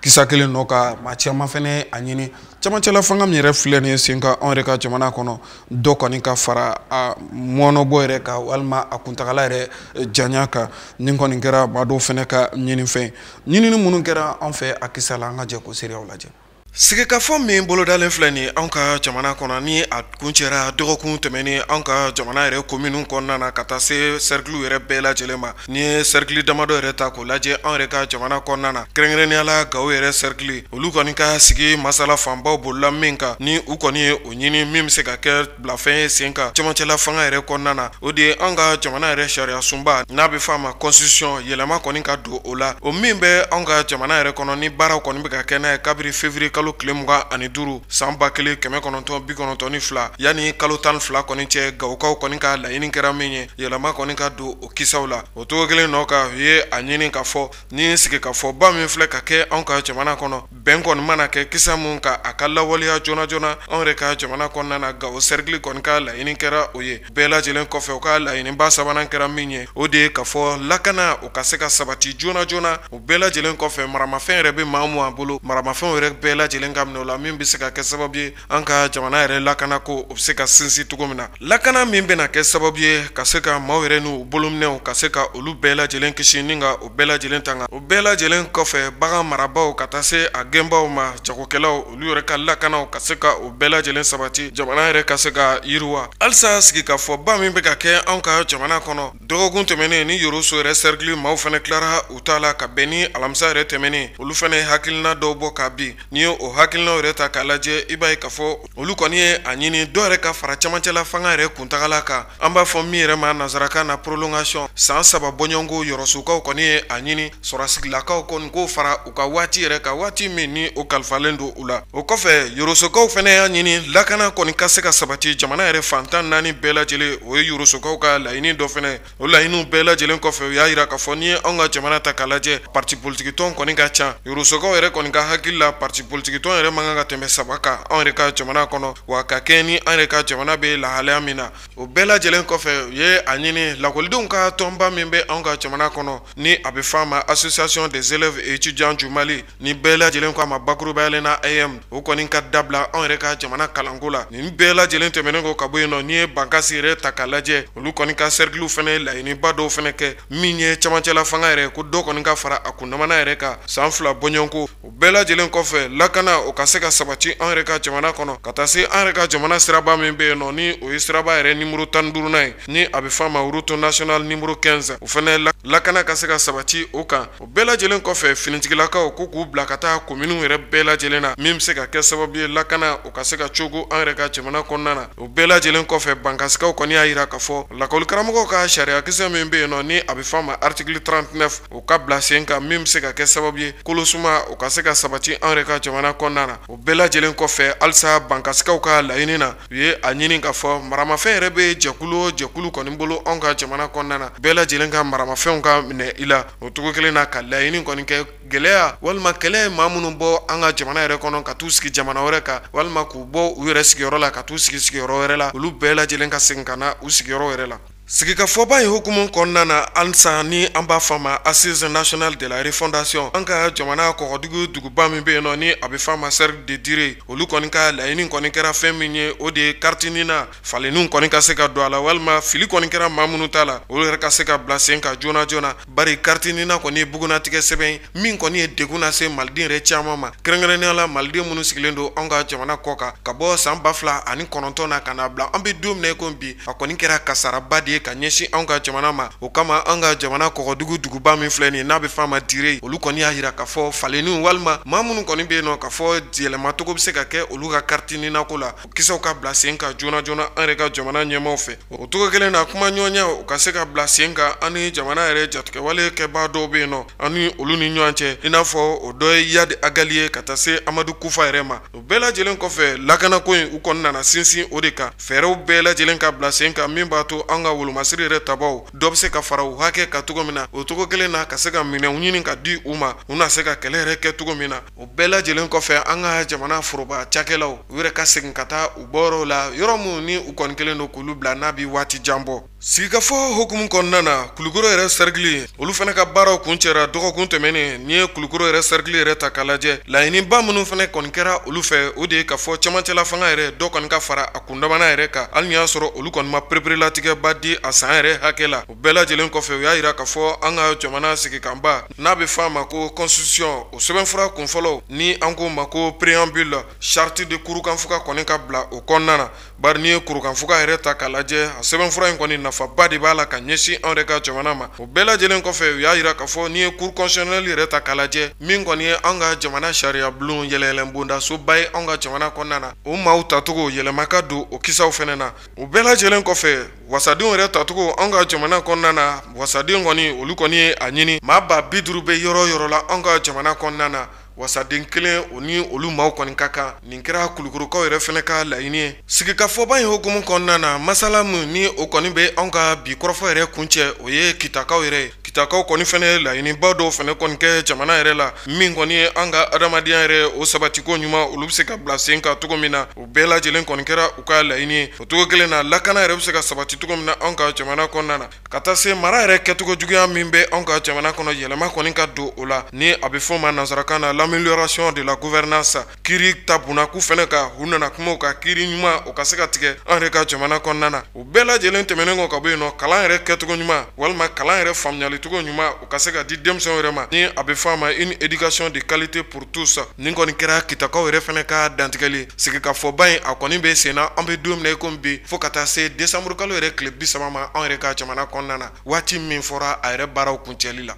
kisa kelen nɔ ka maa caman fɛnɛ a ɲini camancɛla fanga min yɛrɛ filɛ nin ye sen ka anw yɛrɛ ka jamana kɔnɔ dɔ kɔni ka fara a mɔnɔbɔ yɛrɛ kan walima a kuntagala yɛrɛ janya kan nin kɔni kɛra maa dɔw fɛnɛ ka ɲinifɛn ɲinini minnu kɛra anw fɛ a kisa la an ka jɛ ko seerew lajɛ. Sigikafɔ min bolodalen filɛ nin anw ka jamana kɔnɔ ni a kuncɛra dɔgɔkun tɛmɛnen anw ka jamana yɛrɛ commune kɔnɔna na ka taa se cercle yɛrɛ bɛɛ lajɛlen ma ni ye cercle damadɔ yɛrɛ ta k'o lajɛ anw yɛrɛ ka jamana kɔnɔna na kɛrɛnkɛrɛnnenya la Gawo yɛrɛ cercle olu kɔni ka sigi masala fanbaw bolila min kan ni u kɔni ye o ɲini min bɛ se ka kɛ bilafɛn ye sen kan camancɛla fanga yɛrɛ kɔnɔna na o de ye anw ka jamana yɛrɛ sariya sunba n'a bɛ fɔ a ma constitution yɛlɛma kɔni ka don o la o min bɛ anw ka jamana yɛrɛ kɔnɔ ni baaraw kɔni bɛ ka kɛ n'a ye kabiri février kalo tile 25 san 1992 yanni kalo 12 kɔni cɛ Gawukaw kɔni ka laɲini kɛra min ye yɛlɛma kɔni ka don o kisaw la o cogo kelen nɔ ka u ye a ɲini ka fɔ ni sigikafɔba min filɛ ka kɛ anw ka jamana kɔnɔ bɛn kɔni mana kɛ kisa mun ka a ka lawaleya joona joona anw yɛrɛ ka jamana kɔnɔna na Gawo cercle kɔni ka laɲini kɛra o ye bɛɛ lajɛlen kɔfɛ o ka laɲiniba sabanan kɛra min ye o de ye ka fɔ lakana o ka se ka sabati joona joona o bɛɛ lajɛlen kɔfɛ maramafɛn yɛrɛ bɛ maa mun a bolo maramafɛn yɛrɛ bɛɛ lajɛlen ka minɛ o la min bɛ se ka kɛ sababu ye an ka jamana yɛrɛ lakana ko o bɛ se ka sinsin cogo min na lakana min bɛna kɛ sababu ye ka se ka maaw yɛrɛ n'u bolominɛw ka se ka olu bɛɛ lajɛlen kisi ni ka o bɛɛ lajɛlen tanga o bɛɛ lajɛlen kɔfɛ bagan marabaw ka taa se a gɛnbaw ma jagokɛlaw olu yɛrɛ ka lakanaw ka se ka o bɛɛ lajɛlen sabati jamana yɛrɛ ka se ka yiriwa halisa sigikafɔba min bɛ ka kɛ anw ka jamana kɔnɔ dɔgɔkun tɛmɛnen ni Yoroso yɛrɛ cercle maaw fɛnɛ tilara u ta la ka bɛn ni alamisa yɛrɛ tɛmɛnen olu fɛnɛ hakilina dɔw bɔ ka bin ni o hakilinaw yɛrɛ ta k'a lajɛ i b'a ye k'a fɔ olu kɔni ye a ɲini dɔw yɛrɛ ka fara camancɛla fanga yɛrɛ kuntagala kan an b'a fɔ min yɛrɛ ma nazarakan na prolongation san 3 bɔɲɔgɔnko Yorosokaw kɔni ye a ɲini sɔrɔsigilakaw kɔni k'o fara u ka waati yɛrɛ ka waati min ni o kalifalen don u la o kɔfɛ Yorosokaw fɛnɛ y'a ɲini lakana kɔni ka se ka sabati jamana yɛrɛ fantan 4 bɛɛ lajɛlen o ye Yorosokaw ka laɲini dɔ fɛnɛ o laɲiniw bɛɛ lajɛlen kɔfɛ u y'a yira k'a fɔ ni ye anw ka jamana ta k'a lajɛ parti politique tɔn kɔni ka ca Yorosokaw yɛrɛ kɔni ka hakili la parti politique tɔn yɛrɛ man kan ka tɛmɛ 3 kan anw yɛrɛ ka jamana kɔnɔ wa ka kɛ ni an yɛrɛ ka jamana bɛ lahalaya min na o bɛɛ lajɛlen kɔfɛ u ye a ɲini lakɔlidenw ka tɔnba min bɛ anw ka jamana kɔnɔ ni a bɛ fɔ a ma association des élèves et étudiants du Mali ni bɛɛ lajɛlen ko a ma bakurubayalen na AM o kɔni ka dabila anw yɛrɛ ka jamana kalanko la nin bɛɛ lajɛlen tɛmɛnen kɔ ka bɔ yen nɔ ni ye bankasi yɛrɛ ta k'a lajɛ olu kɔni ka cercle fɛnɛ laɲiniba dɔw fɛnɛ kɛ min ye camancɛla fanga yɛrɛ ko dɔ kɔni ka fara a kundamana yɛrɛ kan san 2 bɔɲɔgɔnko o bɛɛ lajɛlen kɔfɛ lakana o ka se ka sabati an yɛrɛ ka jamana kɔnɔ ka taa se an yɛrɛ ka jamana siraba min bɛ yen nɔ ni o ye siraba yɛrɛ numéro 15nan ye ni a bɛ fɔ a ma route nationale numéro 15 o fɛnɛ lakana ka se ka sabati o kan o bɛɛ lajɛlen kɔfɛ finitigilakaw ko k'u bila ka taa kominiw yɛrɛ bɛɛ lajɛlen na min bɛ se ka kɛ sababu ye lakana o ka se ka cogo an yɛrɛ ka jamana kɔnɔna na o bɛɛ lajɛlen kɔfɛ bankasikaw kɔni y'a yira k'a fɔ lakɔlikaramɔgɔw ka sariya kisɛ min bɛ yen nɔ ni a bɛ fɔ a ma article 39 o ka bila sen kan min bɛ se ka kɛ sababu ye kolosuma o ka se ka sabati an yɛrɛ ka jamana jamana kɔnɔna na. O bɛɛ lajɛlen kɔfɛ halisa bankasikaw ka laɲini na u ye a ɲini k'a fɔ maramafɛn yɛrɛ bɛ jɛkulu kɔni bolo anw ka jamana kɔnɔna na. Bɛɛ lajɛlen ka maramafɛnw ka minɛ i la o cogo kelen na ka laɲini kɔni kɛ gɛlɛya walima kɛlɛ maa minnu bɔ an ka jamana yɛrɛ kɔnɔ ka t'u sigi jamana wɛrɛ kan walima k'u bɔ u yɛrɛ sigiyɔrɔ la ka t'u sigi sigiyɔrɔ wɛrɛ la olu bɛɛ lajɛlen ka segin ka na u sigiyɔrɔ wɛrɛ la. Sigikafɔba in hukumu kɔnɔna na halisa ni an b'a fɔ a ma Assise nationale de la refondation an ka jamana kɔgɔdugu duguba min bɛ yen nɔ ni a bɛ fɔ a ma cercle de Dire olu kɔni ka laɲini kɔni kɛra fɛn min ye o de ye carte na falenniw kɔni ka se ka don a la walima fili kɔni kɛra maa minnu ta la olu yɛrɛ ka se ka bila sen ka joona joona bari carte na kɔni ye bugunatigɛ sɛbɛn min kɔni ye degun lase maliden yɛrɛ caman ma kɛrɛnkɛrɛnnenya la maliden minnu sigilen don an ka jamana kɔ kan ka bɔ san 2029 na ka na bila an bɛ don min na ko bi a kɔni kɛra kasaraba de ye ka ɲɛsin an ka jamana ma o kama an ka jamana kɔgɔdugu duguba min filɛ nin n'a bɛ fɔ a ma Dire olu kɔni y'a jira k'a fɔ falenniw walima maa minnu kɔni bɛ yen nɔ k'a fɔ yɛlɛmacogo bɛ se ka kɛ olu ka carte nako la kisɛw ka bila sen kan joona joona an yɛrɛ ka jamana ɲɛmaaw fɛ o cogo kelen na kuma ɲɔgɔnya u ka se ka bila sen kan an ni jamana yɛrɛ jatigɛwale kɛbaa dɔw bɛ yen nɔ an ni olu ni ɲɔgɔn cɛ i n'a fɔ o dɔ ye Yadi Agali ye ka taa se Amadu Kufa yɛrɛ ma o bɛɛ lajɛlen kɔfɛ lakanako in u kɔni nana sinsin o de kan fɛɛrɛw bɛɛ lajɛlen ka bila sen kan min b'a to an ka wolomasiri yɛrɛ tabaw dɔ bɛ se ka fara u hakɛ ka cogo min na o cogo kelen na ka se ka minɛnw ɲini ka di u ma u na se ka kɛlɛ yɛrɛ kɛ cogo min na o bɛɛ lajɛlen kɔfɛ an ka jamana foroba cakɛlaw u yɛrɛ ka segin ka taa u bɔyɔrɔw la yɔrɔ minnu ni u kɔni kelen don k'olu bila n'a bi waati jan bɔ. Sigikafɔ hukumu kɔnɔna na Kulukoro yɛrɛ cercle olu fana ka baaraw kun cɛra dɔgɔkun tɛmɛnen ni ye Kulukoro yɛrɛ cercle yɛrɛ ta k'a lajɛ laɲiniba minnu fana kɔni kɛra olu fɛ o de ye ka fɔ cɛmancɛla fanga yɛrɛ dɔ kɔni ka fara a kundamana yɛrɛ kan hali ni y'a sɔrɔ olu kɔni ma pereperelatigɛba di a san yɛrɛ hakɛ la o bɛɛ lajɛlen kɔfɛ u y'a jira k'a fɔ an ka jamana sigikanba n'a bɛ fɔ a ma ko constitution o sɛbɛnfura kunfɔlɔ ni an ko ma ko préambule charte de kurukanfuga kɔni ka bila o kɔnɔna na bari ni ye kurukanfuga yɛrɛ ta k'a lajɛ a sɛbɛnfura in kɔni nafaba de b'a la ka ɲɛsin anw yɛrɛ ka jamana ma o bɛɛ lajɛlen kɔfɛ u y'a jira k'a fɔ ni ye cour constitutionnelle yɛrɛ ta k'a lajɛ min kɔni ye an ka jamana sariya bulon yɛlɛyɛlɛn bondasoba ye anw ka jamana kɔnɔna na o maaw tacogo yɛlɛma ka don o kisaw fɛnɛ na o bɛɛ lajɛlen kɔfɛ wasadenw yɛrɛ tacogo anw ka jamana kɔnɔna na wasaden kɔni olu kɔni ye a ɲini maa ba 50 bɛ yɔrɔ yɔrɔ la anw ka jamana kɔnɔna na wasaden kelen o ni olu maaw kɔni ka kan nin kɛra Kulukorokaw yɛrɛ fɛnɛ ka laɲini ye sigikafɔba in hukumu kɔnɔna na masala min ni o kɔni bɛ anw ka bi kɔrɔfɔ yɛrɛ kuncɛ o ye kitakaw yɛrɛ ye kitakaw kɔni fɛnɛ laɲiniba dɔw fɛnɛ kɔni kɛ jamana yɛrɛ la min kɔni ye an ka adamadenya yɛrɛ o sabatiko ɲuman olu bɛ se ka bila sen kan cogo min na o bɛɛ lajɛlen kɔni kɛra u ka laɲini ye o cogo kelen na lakana yɛrɛ bɛ se ka sabati cogo min na anw ka jamana kɔnɔna na ka taa se mara yɛrɛ kɛcogo juguya min bɛ anw ka jamana kɔnɔ yɛlɛma kɔni ka don o la ni a bɛ fɔ o ma nanzarakan na l'amélioration de la gouvernance kiri ta bunnaku fɛnɛ kan u nana kuma o ka kiri ɲuman o ka se ka tigɛ an yɛrɛ ka jamana kɔnɔna na o bɛɛ lajɛlen tɛmɛnen kɔ ka bɔ yen nɔ kalan yɛrɛ kɛcogo ɲuman walima kalan yɛrɛ faamuyali cogo ɲuman o ka se ka di denmisɛnw yɛrɛ ma ni a bɛ fɔ a ma une éducation de qualité pour tous nin kɔni kɛra kitakaw yɛrɛ fɛnɛ ka dantigɛli sigikafɔba in a kɔni bɛ sen na an bɛ don min na i komi bi fo ka taa se décembre kalo yɛrɛ tile 30 ma an yɛrɛ ka jamana kɔnɔna na waati min fɔra a yɛrɛ baaraw kuncɛli la.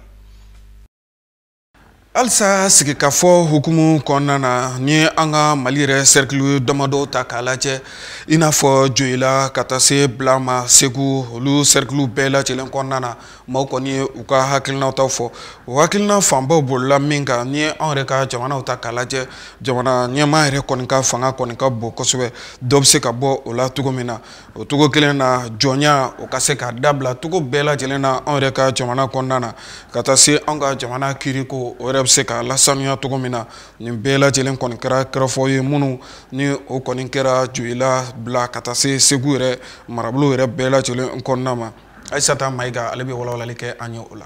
Halisa sigikafɔ hukumu kɔnɔna na ni an ka Mali yɛrɛ cercle damadɔ ta k'a lajɛ i n'a fɔ Joyila ka taa se Bilama Segu olu cercle bɛɛ lajɛlen kɔnɔna na maaw kɔni ye u ka hakilinaw ta fɔ o hakilina fanbaw bolila min kan ni an yɛrɛ ka jamanaw ta k'a lajɛ jamana ɲɛmaa yɛrɛ kɔni ka fanga kɔni ka bon kosɛbɛ dɔ bɛ se ka bɔ o la cogo min na o cogo kelen na jɔnya o ka se ka dabila cogo bɛɛ lajɛlen na an yɛrɛ ka jamana kɔnɔna na ka taa se an ka jamana kiriko o yɛrɛ bɛ se ka lasanuya cogo min na nin bɛɛ lajɛlen kɔni kɛra kɛrɛfɔ ye minnu ni o kɔni kɛra Joyila bila ka taa se Segu yɛrɛ marabolo yɛrɛ bɛɛ lajɛlen kɔnɔna ma Aisata Mayiga ale bɛ walawalali kɛ an ye o la.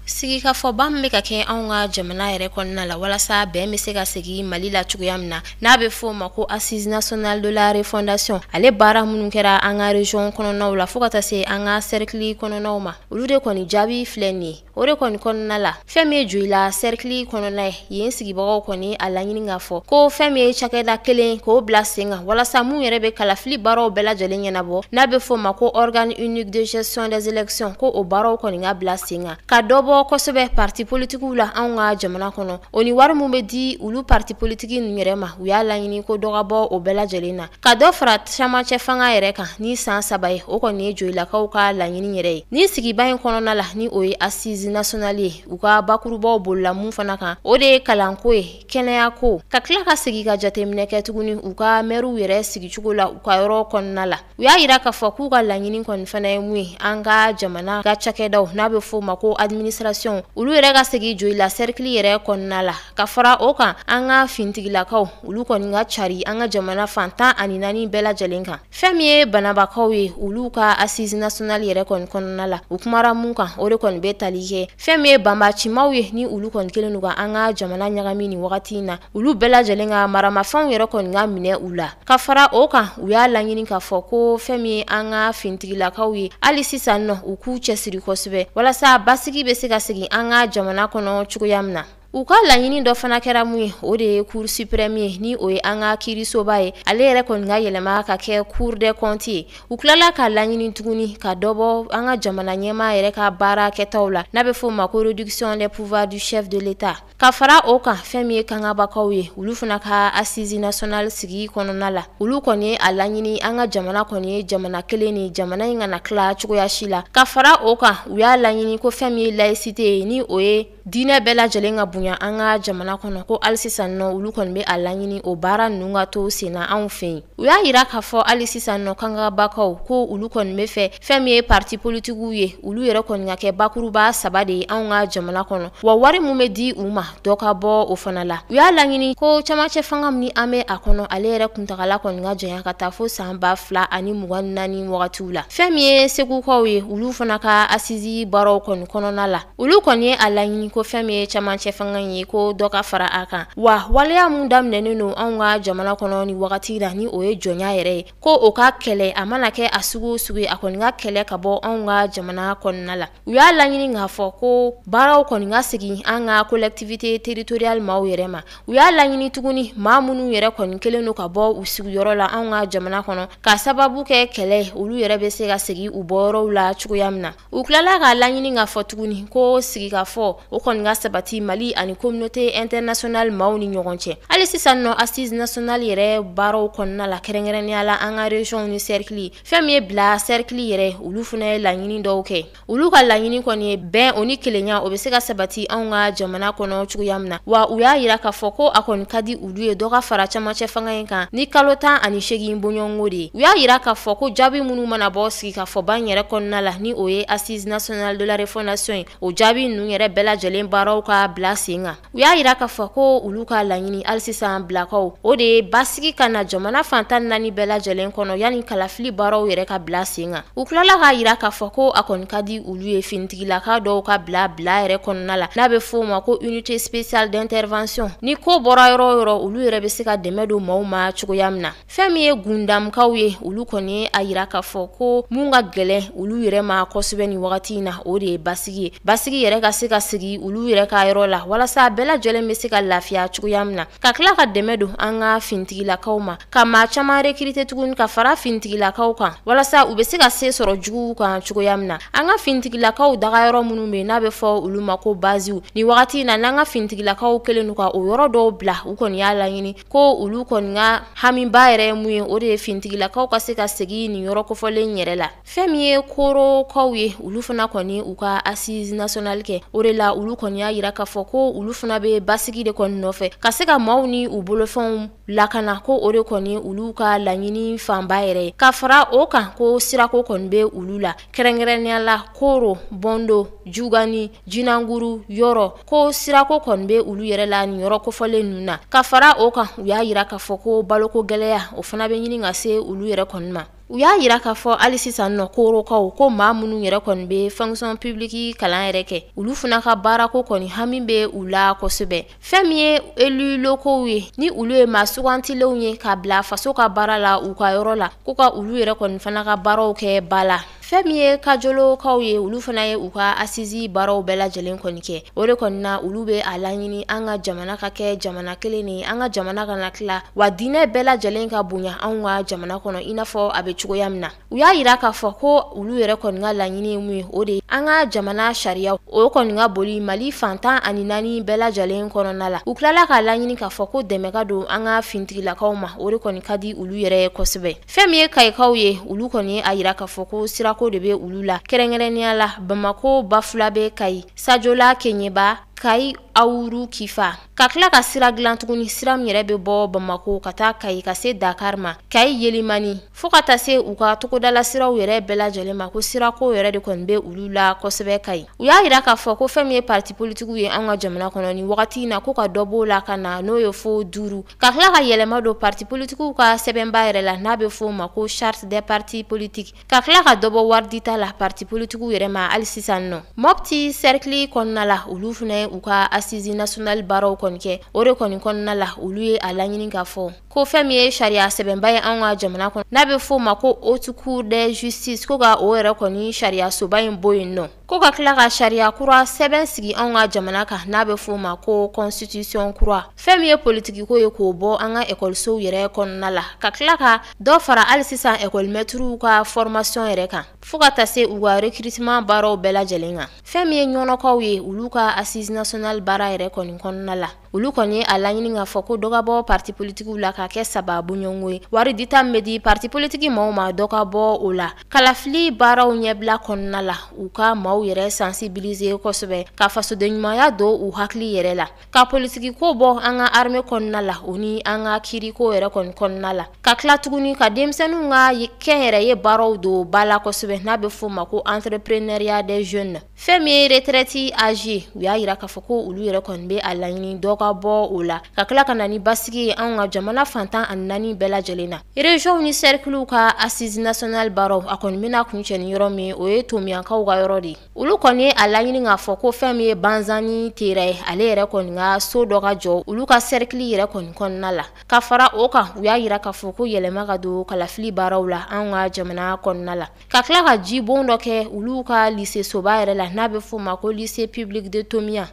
Sigikafɔba min bɛ ka kɛ anw ka jamana yɛrɛ kɔnɔna la walasa bɛn bɛ se ka segin Mali la cogoya min na n'a bɛ fɔ o ma ko Assise nationale de la refondation ale baara minnu kɛra an ka région kɔnɔnaw la fo ka taa se an ka cercle kɔnɔnaw ma olu de kɔni jaabi filɛ nin ye o de kɔni kɔnɔna la fɛn min ye Joyila cercle kɔnɔna ye yen sigibagaw kɔni a laɲini k'a fɔ ko fɛn min ye cakɛda kelen k'o bila sen kan walasa mun yɛrɛ bɛ kalafili baaraw bɛɛ lajɛlen ɲɛnabɔ n'a bɛ fɔ o ma ko organe unique de gestion des élections ko o baaraw kɔni ka bila sen kan ka dɔ bɔ dɔbɔ kosɛbɛ parti politikiw la anw ka jamana kɔnɔ o ni wari mun bɛ di olu parti politiki ninnu yɛrɛ ma u y'a laɲini ko dɔ ka bɔ o bɛɛ lajɛlen na ka dɔ fara camancɛ fanga yɛrɛ kan ni san 3 ye o kɔni ye joyilakaw ka laɲini yɛrɛ ye ni sigiba in kɔnɔna la ni o ye assise nationale ye u ka bakurubaw bolila mun fana kan o de ye kalanko ye kɛnɛya ko ka tila ka segi ka jateminɛ kɛ tuguni u ka mɛriw yɛrɛ sigicogo la u ka yɔrɔ kɔnɔna la u y'a yira k'a fɔ k'u ka laɲini kɔni fana ye mun ye an ka jamana ka cakɛdaw n'a bɛ fɔ o ma ko administration olu yɛrɛ ka segi joyila cercle yɛrɛ kɔnɔna la ka fara o kan an ka fintigilakaw olu kɔni ka cari an ka jamana fantan ani 4 bɛɛ lajɛlen kan fɛn min ye banabakaw ye olu ka assise nationale yɛrɛ kɔni kɔnɔna la u kumara mun kan o de kɔni bɛ tali kɛ fɛn min ye banbacimaw ye ni olu kɔni kelen ka an ka jamana ɲagami ni wagati in na olu bɛɛ lajɛlen ka maramafɛnw yɛrɛ kɔni ka minɛ u la ka fara o kan u y'a laɲini k'a fɔ ko fɛn min ye an ka fintigilakaw ye hali sisan nɔ u k'u cɛsiri kosɛbɛ walasa basigi bɛ se ka segin an ka jamana kɔnɔ cogoya min na u ka laɲini dɔ fana kɛra mun ye o de ye cour suprême ye ni o ye an ka kiirisoba ye ale yɛrɛ kɔni ka yɛlɛma ka kɛ cour des comptes ye u tilala ka laɲini tuguni ka dɔbɔ an ka jamana ɲɛmaa yɛrɛ ka baara kɛtaw la n'a bɛ fɔ o ma ko réduction des pouvoirs du chef de l'état ka fara o kan fɛn min ye kangabakaw ye olu fana ka assise nationale sigi kɔnɔna la olu kɔni ye a laɲini an ka jamana kɔni ye jamana kelen ni jamana in kana tila cogoya si la ka fara o kan u y'a laɲini ko fɛn min ye laïcité ye ni o ye diinɛ bɛɛ lajɛlen ka bonya an ka jamana kɔnɔ ko hali sisan nɔ olu kɔni bɛ a laɲini o baara ninnu ka to sen na anw fɛ yen u y'a yira k'a fɔ hali sisan nɔ kangabakaw ko olu kɔni bɛ fɛ fɛn min ye parti politikiw ye olu yɛrɛ kɔni ka kɛ bakuruba 3 de ye anw ka jamana kɔnɔ wa wari mun bɛ di u ma dɔ ka bɔ o fana la u y'a laɲini ko camancɛ fanga min an bɛ a kɔnɔ ale yɛrɛ kuntagala kɔni ka janya ka taa fo san 2024 wagatiw la fɛn min ye segukaw ye olu fana ka assise baaraw kɔni kɔnɔna la olu kɔni ye a laɲini ko fɛn min ye camancɛ fanga ye ko dɔ ka fara a kan wa waleya mun daminɛnen don anw ka jamana kɔnɔ ni wagati la ni o ye jɔnya yɛrɛ ye ko o ka kɛlɛ a mana kɛ a sugu o sugu ye a kɔni ka kɛlɛ ka bɔ anw ka jamana kɔnɔna la u y'a laɲini k'a fɔ ko baaraw kɔni ka segin an ka collectivité territoriale maaw yɛrɛ ma u y'a laɲini tuguni maa minnu yɛrɛ kɔni kelen don ka bɔ u sigiyɔrɔ la anw ka jamana kɔnɔ ka sababu kɛ kɛlɛ olu yɛrɛ bɛ se ka segin u bɔyɔrɔw la cogoya min na u tilala k'a laɲini k'a fɔ tuguni ko sigikafɔ o kɔni ka sabati Mali ani communauté internationale maaw ni ɲɔgɔn cɛ hali sisan nɔ assise nationale yɛrɛ baaraw kɔnɔna la kɛrɛnkɛrɛnnenya la an ka région ni cercle fɛn min ye bila cercle yɛrɛ olu fana ye laɲini dɔw kɛ olu ka laɲini kɔni ye bɛn o ni kelenya o bɛ se ka sabati anw ka jamana kɔnɔ cogoya min na wa u y'a yira k'a fɔ ko a kɔni ka di olu ye dɔ ka fara camancɛ fanga in kan ni kalo 18 bɔɲɔgɔnko de ye u y'a yira k'a fɔ ko jaabi minnu mana bɔ sigi ka fɔ ban yɛrɛ kɔnɔna la ni o ye assise nationale de la refondation ye o jaabi ninnu yɛrɛ bɛɛ lajɛlen baaraw ka bila sen kan u y'a yira k'a fɔ ko olu ka laɲini hali sisan bilakaw o de ye basigi ka na jamana fantan 4 bɛɛ lajɛlen kɔnɔ yanni kalafili baaraw yɛrɛ ka bila sen kan u tilala k'a yira k'a fɔ ko a kɔni ka di olu ye finitigilaka dɔw ka bila yɛrɛ kɔnɔna la n'a bɛ fɔ o ma ko unité spéciale d'intervention ni ko bɔra yɔrɔ o yɔrɔ olu yɛrɛ bɛ se ka dɛmɛ don maaw ma cogoya min na fɛn min ye gundamkaw ye olu kɔni ye a yira k'a fɔ ko mun ka gɛlɛn olu yɛrɛ ma kosɛbɛ ni wagati in na o de ye basigi ye basigi yɛrɛ ka se ka sigi olu yɛrɛ ka yɔrɔ la walasa bɛɛ lajɛlen bɛ se ka lafiya cogoya min na ka tila ka dɛmɛ don an ka finitigilakaw ma ka maa caman recruter tuguni ka fara finitigilakaw kan walasa u bɛ se ka se sɔrɔ juguw kan cogoya min na an ka finitigilakaw daga yɔrɔ minnu bɛ n'a bɛ fɔ olu ma ko baziw ni wagati in na n'an ka finitigilakaw kelen don ka o yɔrɔ dɔw bila u kɔni y'a laɲini ko olu kɔni ka hamiba yɛrɛ ye mun ye o de ye finitigilakaw ka se ka segin nin yɔrɔ kofɔlen yɛrɛ la fɛn min ye korokaw ye olu fana kɔni u ka assise nationale kɛ o de la olu kɔni y'a yira k'a fɔ ko olu fana bɛ basigi de kɔni nɔfɛ ka se ka maaw ni u bolofɛnw lakana ko o de kɔni olu ka laɲini fanba yɛrɛ ye ka fara o kan ko sirako kɔni bɛ olu la kɛrɛnkɛrɛnnenya la koro bondo jugani jinanguru yɔrɔ ko sirako kɔni bɛ olu yɛrɛ la nin yɔrɔ kofɔlen ninnu na ka fara o kan u y'a yira k'a fɔ ko baloko gɛlɛya o fana bɛ ɲini ka se olu yɛrɛ kɔni ma u y'a yira k'a fɔ hali sisan nɔ korokaw ko maa minnu yɛrɛ kɔni bɛ fonction publique kalan yɛrɛ kɛ olu fana ka baarako kɔni hami bɛ u la kosɛbɛ fɛn min ye élu locaux ye ni olu ye maa sugantilenw ye ka bila faso ka baara la u ka yɔrɔ la ko ka olu yɛrɛ kɔni fana ka baaraw kɛ ba la fɛn min ye kajolokaw ye olu fana ye u ka assise baaraw bɛɛ lajɛlen kɔni kɛ o de kɔni na olu bɛ a laɲini an ka jamana ka kɛ jamana kelen de ye an ka jamana kana tila wa diinɛ bɛɛ lajɛlen ka bonya anw ka jamana kɔnɔ i n'a fɔ a bɛ cogoya min na u y'a yira k'a fɔ ko olu yɛrɛ kɔni ka laɲini ye mun ye o de ye an ka jamana sariya o kɔni ka boli Mali fantan ani naani bɛɛ lajɛlen kɔnɔna la. U tilala ka laɲini k'a fɔ ko dɛmɛ ka don an ka fintigilakaw ma, o de kɔni ka di olu yɛrɛ kosɛbɛ. Fɛn min ye kayikaw ye, olu kɔni a yira k'a fɔ ko sirako de bɛ olu la. Kɛrɛnkɛrɛnnenya la Bamako Bafula bɛ Kayi, Sajola Keɲeba, Kayi Awuru Kifa. Ka tila ka sira dilan tuguni, sira min yɛrɛ bɛ bɔ Bamako ka taa Kayi ka se Dakar ma, Kayi Yelimani, fo ka taa se u ka togodala siraw yɛrɛ bɛɛ lajɛlen ma ko sirako yɛrɛ de kɔni bɛ olu la kosɛbɛ Kayi. U y'a yira k'a fɔ ko fɛn min ye parti politiques ye an ka jamana kɔnɔ ni wagati in na ko ka dɔ b'o la ka na n'o ye fo 5, ka tila ka yɛlɛma don parti politiques ka sɛbɛnba yɛrɛ la n'a bɛ fɔ o ma ko charte des partis politiques, ka tila ka dɔ bɔ wari dita la parti politiques yɛrɛ ma hali sisan nɔ. Mopti cercle kɔnɔna la olu fana u ka assise nationale baaraw kɔni kɛ, o de kɔni kɔnɔna la olu ye a laɲini k'a fɔ ko fɛn min ye sariya sɛbɛnba ye an ka jamana kɔnɔ n'a bɛ fɔ o ma ko haute cour de justice, ko ka o yɛrɛ kɔni sariya soba in bɔ yen nɔ, ko ka tila ka sariya kura sɛbɛn sigi an ka jamana kan n'a bɛ fɔ o ma ko constitution kura. Fɛn min ye politique ko ye k'o bɔ an ka écolesow yɛrɛ kɔnɔna la, ka tila ka dɔ fara hali sisan école maîtres ka formation yɛrɛ kan fo ka taa se u ka recrutement baaraw bɛɛ lajɛlen kan. Fɛn min ye ɲɔnɔkaw ye olu ka assise nationale baara yɛrɛ kɔni kɔnɔna la, olu kɔni ye a laɲini k'a fɔ ko dɔ ka bɔ parti politiques la ka kɛ sababu ɲɔgɔn ye. Wari dita min bɛ di parti politique maaw ma dɔ ka bɔ o la. Kalafili baaraw ɲɛbila kɔnɔna la u ka maaw yɛrɛ sensibiliser kosɛbɛ, ka fasoden ɲumanya don u hakili yɛrɛ la, ka politique ko bɔ an ka armée kɔnɔna la o ni an ka kiiri ko yɛrɛ kɔni kɔnɔna la, ka tila tuguni ka denmisɛnninw ka kɛnyɛrɛ ye baaraw don ba la kosɛbɛ n'a bɛ fɔ o ma ko entrepreneuriat des jeunes. Fɛn min ye retraite âgé u y'a yira k'a fɔ ko olu yɛrɛ kɔni bɛ a laɲini dɔ ka bɔ o la, ka tila ka na ni basigi ye an ka jamana fantan ani naani bɛɛ lajɛlen na. Région ni cerclew ka assise nationale baaraw a kɔni bɛna kuncɛ ni yɔrɔ min o ye Tomiyankaw ka yɔrɔ de ye. Olu kɔni ye a laɲini k'a fɔ ko fɛn min ye Banzani Tera ye ale yɛrɛ kɔni ka so dɔ ka jɔ olu ka cercle yɛrɛ kɔni kɔnɔna la. Ka fara o kan u y'a yira k'a fɔ ko yɛlɛma ka don kalafili baaraw la an ka jamana kɔnɔna la, ka tila ka jibon dɔ kɛ olu ka lycée soba yɛrɛ la n'a bɛ fɔ o ma ko lycée public de Tomiya.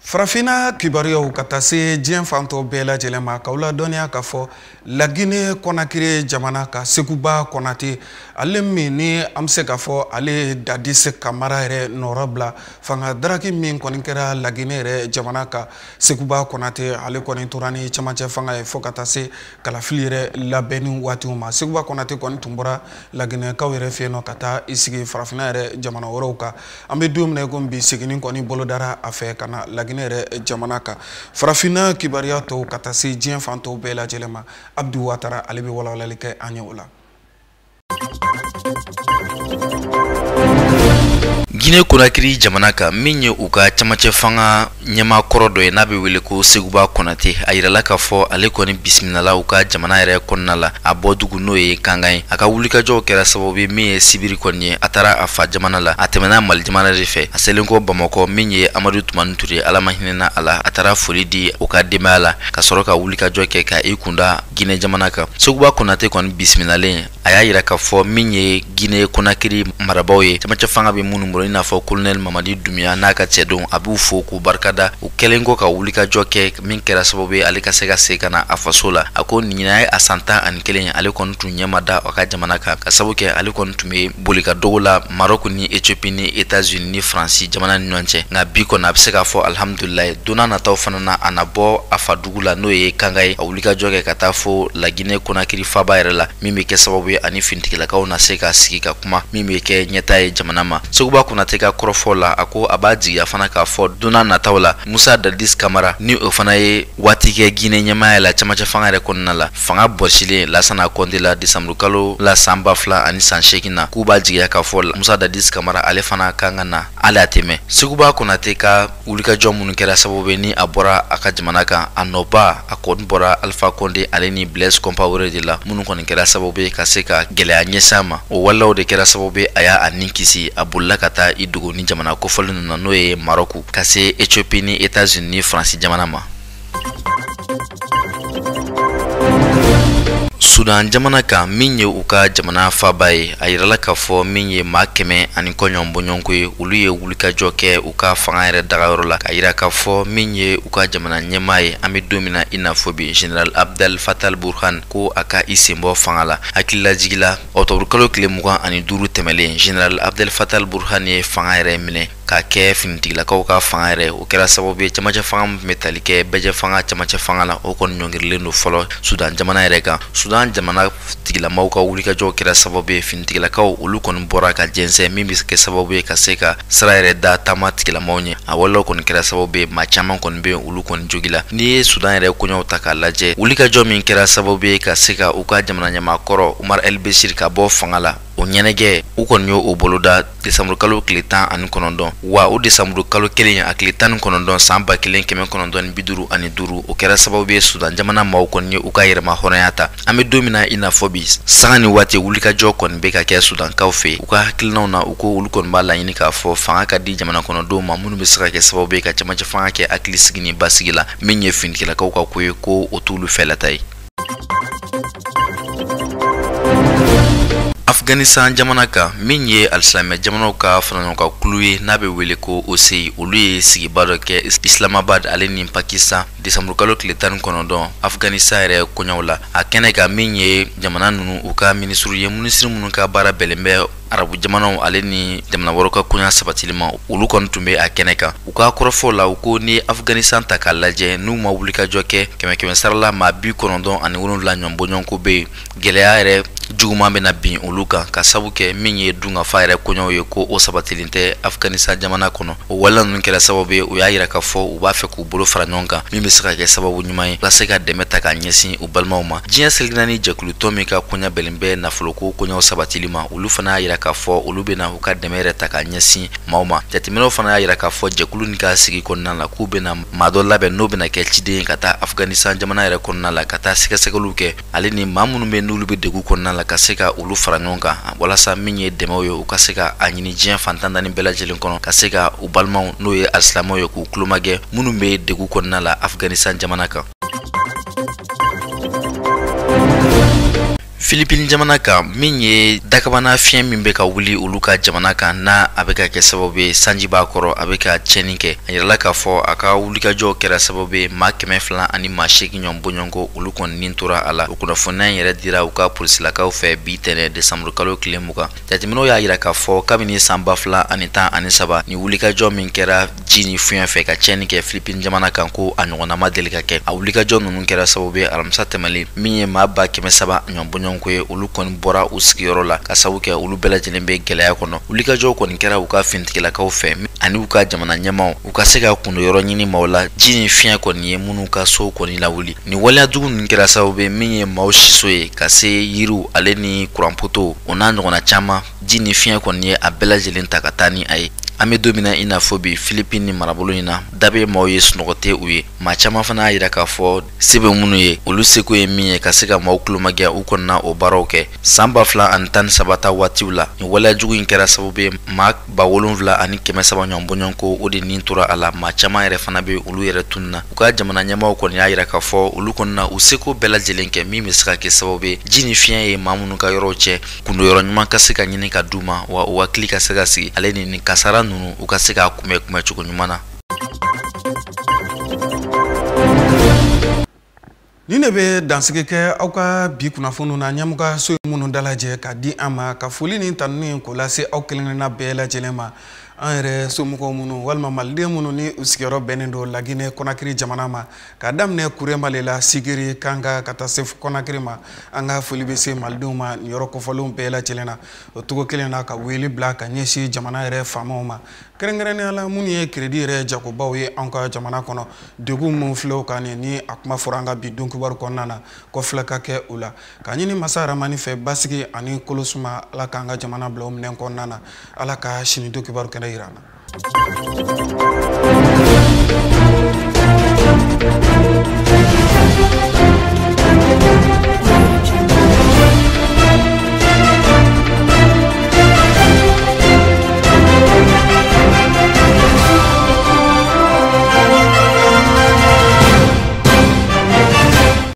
Farafina kibaruyaw ka taa se diɲɛ fantɔ bɛɛ lajɛlen ma k'aw ladɔnniya k'a fɔ Laginɛ Konakiri jamana ka Seguba Konate ale min ni an bɛ se k'a fɔ ale Dadis Kamara yɛrɛ nɔrɔ bila fanga daraki min kɔni kɛra Laginɛ yɛrɛ jamana ka Seguba Konate ale kɔni tora ni cɛmancɛ fanga ye fo ka taa se kalafili yɛrɛ labɛnni waatiw ma. Seguba Konate kɔni tun bɔra Laginɛkaw yɛrɛ fɛ yen nɔ ka taa i sigi farafina yɛrɛ jamana wɛrɛw kan. An bɛ don min na ko bi seginni kɔni bolodara a fɛ ka na Laginɛ yɛrɛ jamana kan. Farafina kibaruya tɔw ka taa se diɲɛ fan tɔw bɛɛ lajɛlen ma. Abdou Ouattara ale bɛ walawalali kɛ an ye o la. Guinée Conakry jamana kan min ye u ka camancɛ fanga ɲɛma kɔrɔ dɔ ye n'a bɛ wele ko Seguba Konate a yirala k'a fɔ ale kɔni bisimilala u ka jamana yɛrɛ kɔnɔna la a bɔ dugu n'o ye Kangan ye. A ka wulikajɔw kɛra sababu ye min ye sibiri kɔni ye a taara a fa jamana la a tɛmɛna Mali jamana de fɛ a selen kɔ Bamakɔ min ye Amadu Tumani Ture ala ma hinɛna a la a taara foli di u ka denbaya la ka sɔrɔ ka wulikajɔ kɛ ka i kunda Guinée jamana kan. Seguba Konate kɔni bisimilalen a y'a yira k'a fɔ min ye Guinée Conakry marabaaw ye camancɛ fanga bɛ minnu bolo i n'a fɔ colonel Mamadi Doumbouya n'a ka cɛdenw a b'u fo k'u barikada u kɛlen kɔ ka wulikajɔ kɛ min kɛra sababu ye ale ka se ka segin ka na a faso la. A ko nin ye a san 11 ye ale kɔni tun ɲɛma da a ka jamana kan ka sababu kɛ ale kɔni tun bɛ boli ka dogo la Maroc ni Ethiopie ni États-Unis ni France jamana ni ɲɔgɔn cɛ nka bi kɔni a bɛ se k'a fɔ alhamdulilayi donna nataw fana na a na bɔ a fa dugu la n'o ye Kangan ye a wulikajɔ kɛ ka taa fo la Guinée Conakry faba yɛrɛ la min bɛ kɛ sababu ye ani fintigilakaw na se ka sigi ka kuma min bɛ kɛ ɲɛta ye jamana ma. Seguba Konate ka kɔrɔfɔ la a ko a b'a jigiya fana k'a fɔ donna nataw la Musa Dadis Kamara ni o fana ye waati kɛ Guinée ɲɛmaaya la camancɛ fanga yɛrɛ kɔnɔna la fanga bɔsilen Lansana Conté la décembre kalo la san 2008 na k'u b'a jigiya k'a fɔ Musa Dadis Kamara ale fana kan ka na ale a tɛmɛ. Seguba Konate ka wulikajɔ minnu kɛra sababu ni a bɔra a ka jamana kan a nɔba a kɔni bɔra Alpha Condé ale ni Blaise Compaoré de la minnu kɔni kɛra sababu ka se ka gɛlɛya ɲɛsin a ma o walaw de kɛra sababu a y'a ni kisi a bolila ka taa i dogo ni jamana kofɔlen ninnu na n'o ye Maroc ka se Ethiopie ni États-Unis ni France jamana ma. Sudan jamana kan min ye u ka jamana faba ye a yirala k'a fɔ min ye maa 100 ani kɔɲɔn bɔɲɔnko ye olu ye wulikajɔ kɛ u ka fanga yɛrɛ dagayɔrɔ la k'a yira k'a fɔ min ye u ka jamana ɲɛmaa ye an bɛ don min na i n'a fɔ bi General Abdel Fattah al-Burhan ko a ka i sen bɔ fanga la hakililajigila ɔktɔburu kalo tile 25 tɛmɛlen General Abdel Fattah al-Burhan ye fanga yɛrɛ minɛ ka kɛ finitigilakaw ka fanga yɛrɛ o kɛra sababu ye camancɛ fanga min bɛ tali kɛ bɛjɛ fanga camancɛ fanga la o kɔni ɲɔngirilen don fɔlɔ Sudan jamana yɛrɛ kan Sudan jamana tigilamaw ka wulikajɔ kɛra sababu ye finitigilakaw olu kɔni bɔra ka jɛnsɛn min bɛ kɛ sababu ye ka se ka sira yɛrɛ da taama tigilamaw ɲɛ a walaw kɔni kɛra sababu ye maa caman kɔni bɛ olu kɔni jogi la n'i ye Sudan yɛrɛ koɲɛw ta k'a lajɛ wulikajɔ min kɛra sababu ye ka se ka u ka jamana ɲɛmaakɔrɔ Umar el-Bashir ka bɔ fanga la o ɲɛnɛjɛ u kɔni y'o boloda desanburu kalo tile 19 wa o desanburu kalo 1 a tile 19 san 1955 o kɛra sababu ye Sudan jamana maaw kɔni ye u ka yɛrɛma hɔrɔnya ta an bɛ don min na i n'a fɔ bi sanga ni waati wulikajɔ kɔni bɛ ka kɛ Sudankaw fɛ u ka hakilinaw na u ko olu kɔni b'a laɲini k'a fɔ fanga ka di jamana kɔnɔdenw ma minnu bɛ se ka kɛ sababu ye ka camancɛ fanga kɛ hakilisigi ni basigi la min ye finitigilakaw ka ko ye ko o t'olu fɛlata ye. Afghanistan jamana kan min ye alisimɛ jamanaw ka faraɲɔgɔnkan kulu ye n'a bɛ wele ko OCI olu ye sigiba dɔ kɛ Islamabad ale ni Pakistan desanburu kalo tile 19 Afghanistan yɛrɛ koɲɛw la a kɛnɛ kan min ye jamana ninnu u ka minisiriw ye minisiri minnu ka baara bɛnnen bɛ arabu jamanaw ale ni jamana wɛrɛw ka koɲa sabatili ma olu kɔni tun bɛ a kɛnɛ kan u ka kɔrɔfɔ la u ko ni Afghanistan ta k'a lajɛ n'u ma wulikajɔ kɛ 100 sarala maa 97 ɲɔgɔn bɔɲɔgɔnko bɛ yen gɛlɛya yɛrɛ juguman bɛna bin olu kan ka sabu kɛ min ye dungafa yɛrɛ koɲɛw ye ko o sabatilen tɛ Afghanistan jamana kɔnɔ o wala ninnu kɛra sababu ye u y'a yira k'a fɔ u b'a fɛ k'u bolo fara ɲɔgɔn kan min bɛ se ka kɛ sababu ɲuman ye walasa ka dɛmɛ ta k'a ɲɛsin u balimaw ma diɲɛ selginna ni jɛkulutɔn min ka koɲa bɛnnen bɛ nafoloko koɲɛw sabatili ma olu fana y'a yira k'a fɔ olu bɛna u ka dɛmɛ yɛrɛ ta k'a ɲɛsin maaw ma jateminɛw fana y'a yira k'a fɔ jɛkulu ni ka sigi kɔnɔna la k'u bɛna maa dɔ labɛn n'o bɛna kɛ ciden ye ka taa Afghanistan jamana yɛrɛ kɔnɔna la ka taa sɛgɛsɛgɛliw kɛ ale ni maa minnu bɛ n'olu bɛ degun kɔnɔna la ka se ka olu fara ɲɔgɔn kan walasa min ye dɛmɛw ye u ka se ka a ɲini diɲɛ fantan naani bɛɛ lajɛlen kɔnɔ ka se ka u balimaw n'o ye alisilamɛw ye k'u tulomagɛ minnu bɛ degun kɔnɔna la Afghanistan jamana kan. Philippines jamana kan min ye dakabana fiɲɛ min bɛ ka wuli olu ka jamana kan n'a a bɛ ka kɛ sababu ye sanji b'a kɔrɔ a bɛ ka tiɲɛni kɛ a yirala k'a fɔ a ka wulikajɔw kɛra sababu ye maa 200 ani maa 8 ɲɔgɔn bɔɲɔgɔnko olu kɔni nin tora a la o kunnafoniya in yɛrɛ dira u ka polisilakaw fɛ bi tɛnɛ desanburu kalo tile 20 jateminɛw y'a yira k'a fɔ kabini san 2013 ni wulikajɔ min kɛra ji ni fiɲɛ fɛ ka tiɲɛni kɛ Philippines jamana kan ko a ɲɔgɔnna ma deli ka kɛ a wulikajɔ ninnu kɛra sababu ye alamisa tɛmɛlen min ye maa 300 ɲɔgɔn bɔɲɔgɔnko ye olu kɔni bɔra u sigiyɔrɔ la ka sabu kɛ olu bɛɛ lajɛlen bɛ gɛlɛya kɔnɔ wulikajɔw kɔni kɛra u ka finitigilakaw fɛ ani u ka jamana ɲɛmaw u ka se ka kundo yɔrɔ ɲini maaw la ji ni fiɲɛ kɔni ye minnu ka sow kɔni lawuli ni waleyajugu ninnu kɛra sababu ye min ye maaw siso ye ka se yiriw ale ni kuranpoto o n'a ɲɔgɔnna caman ji ni fiɲɛ kɔni ye a bɛɛ lajɛlen ta ka taa ni a ye an bɛ don min na i n'a fɔ bi Philippines ni marabolo in na da bɛ maaw ye sunɔgɔ tɛ u ye maa caman fana y'a yira k'a fɔ se bɛ minnu ye olu seko ye min ye ka se ka maaw tulomagɛ u kɔnɔna o baaraw kɛ san 2013 ta waatiw la ni waleyajugu in kɛra sababu ye maa 7,000 ani 300 ɲɔgɔn bɔɲɔgɔnko o de nin tora a la maa caman yɛrɛ fana bɛ olu yɛrɛ tununna u ka jamana ɲɛmaaw kɔni y'a yira k'a fɔ olu kɔnɔna u seko bɛɛ lajɛlen kɛ min bɛ se ka kɛ sababu ye ji ni fiɲɛ ye maa minnu ka yɔrɔw cɛ kundo yɔrɔ ɲuman ka se ka ɲini ka d'u ma wa u hakili ka se ka sigi ale ni nin kasara ninnu u ka se ka kunbɛ cogo ɲuman na. Ni ne bɛ dansigi kɛ aw ka bi kunnafoniw na ɲɛmɔgɔ so minnu dalajɛ ka di an ma ka foli ni tanuni k'o lase aw kelenkelenna bɛɛ lajɛlen ma an yɛrɛ somɔgɔw minnu walima maliden minnu ni u sigiyɔrɔ bɛnnen don Laginɛ Konakiri jamana ma ka daminɛ Kuremale la Sigiri Kanga ka taa se Konakiri ma an ka foli bɛ se malidenw ma nin yɔrɔ kofɔlenw bɛɛ lajɛlen na o cogo kelen na ka wele bila ka ɲɛsin jamana yɛrɛ faamaw ma kɛrɛnkɛrɛnnenya la minnu ye crédit yɛrɛ jagobaw ye an ka jamana kɔnɔ degun mun filɛ o kan ni a kuma fɔra an ka bi donkibaru kɔnɔna na kɔfilɛ ka kɛ o la ka ɲini masa Rahamani fɛ basigi ani kolosuma ala k'an ka jamana bila o minɛn kɔnɔna na ala ka sini donkibaru kɛnɛ yira an na.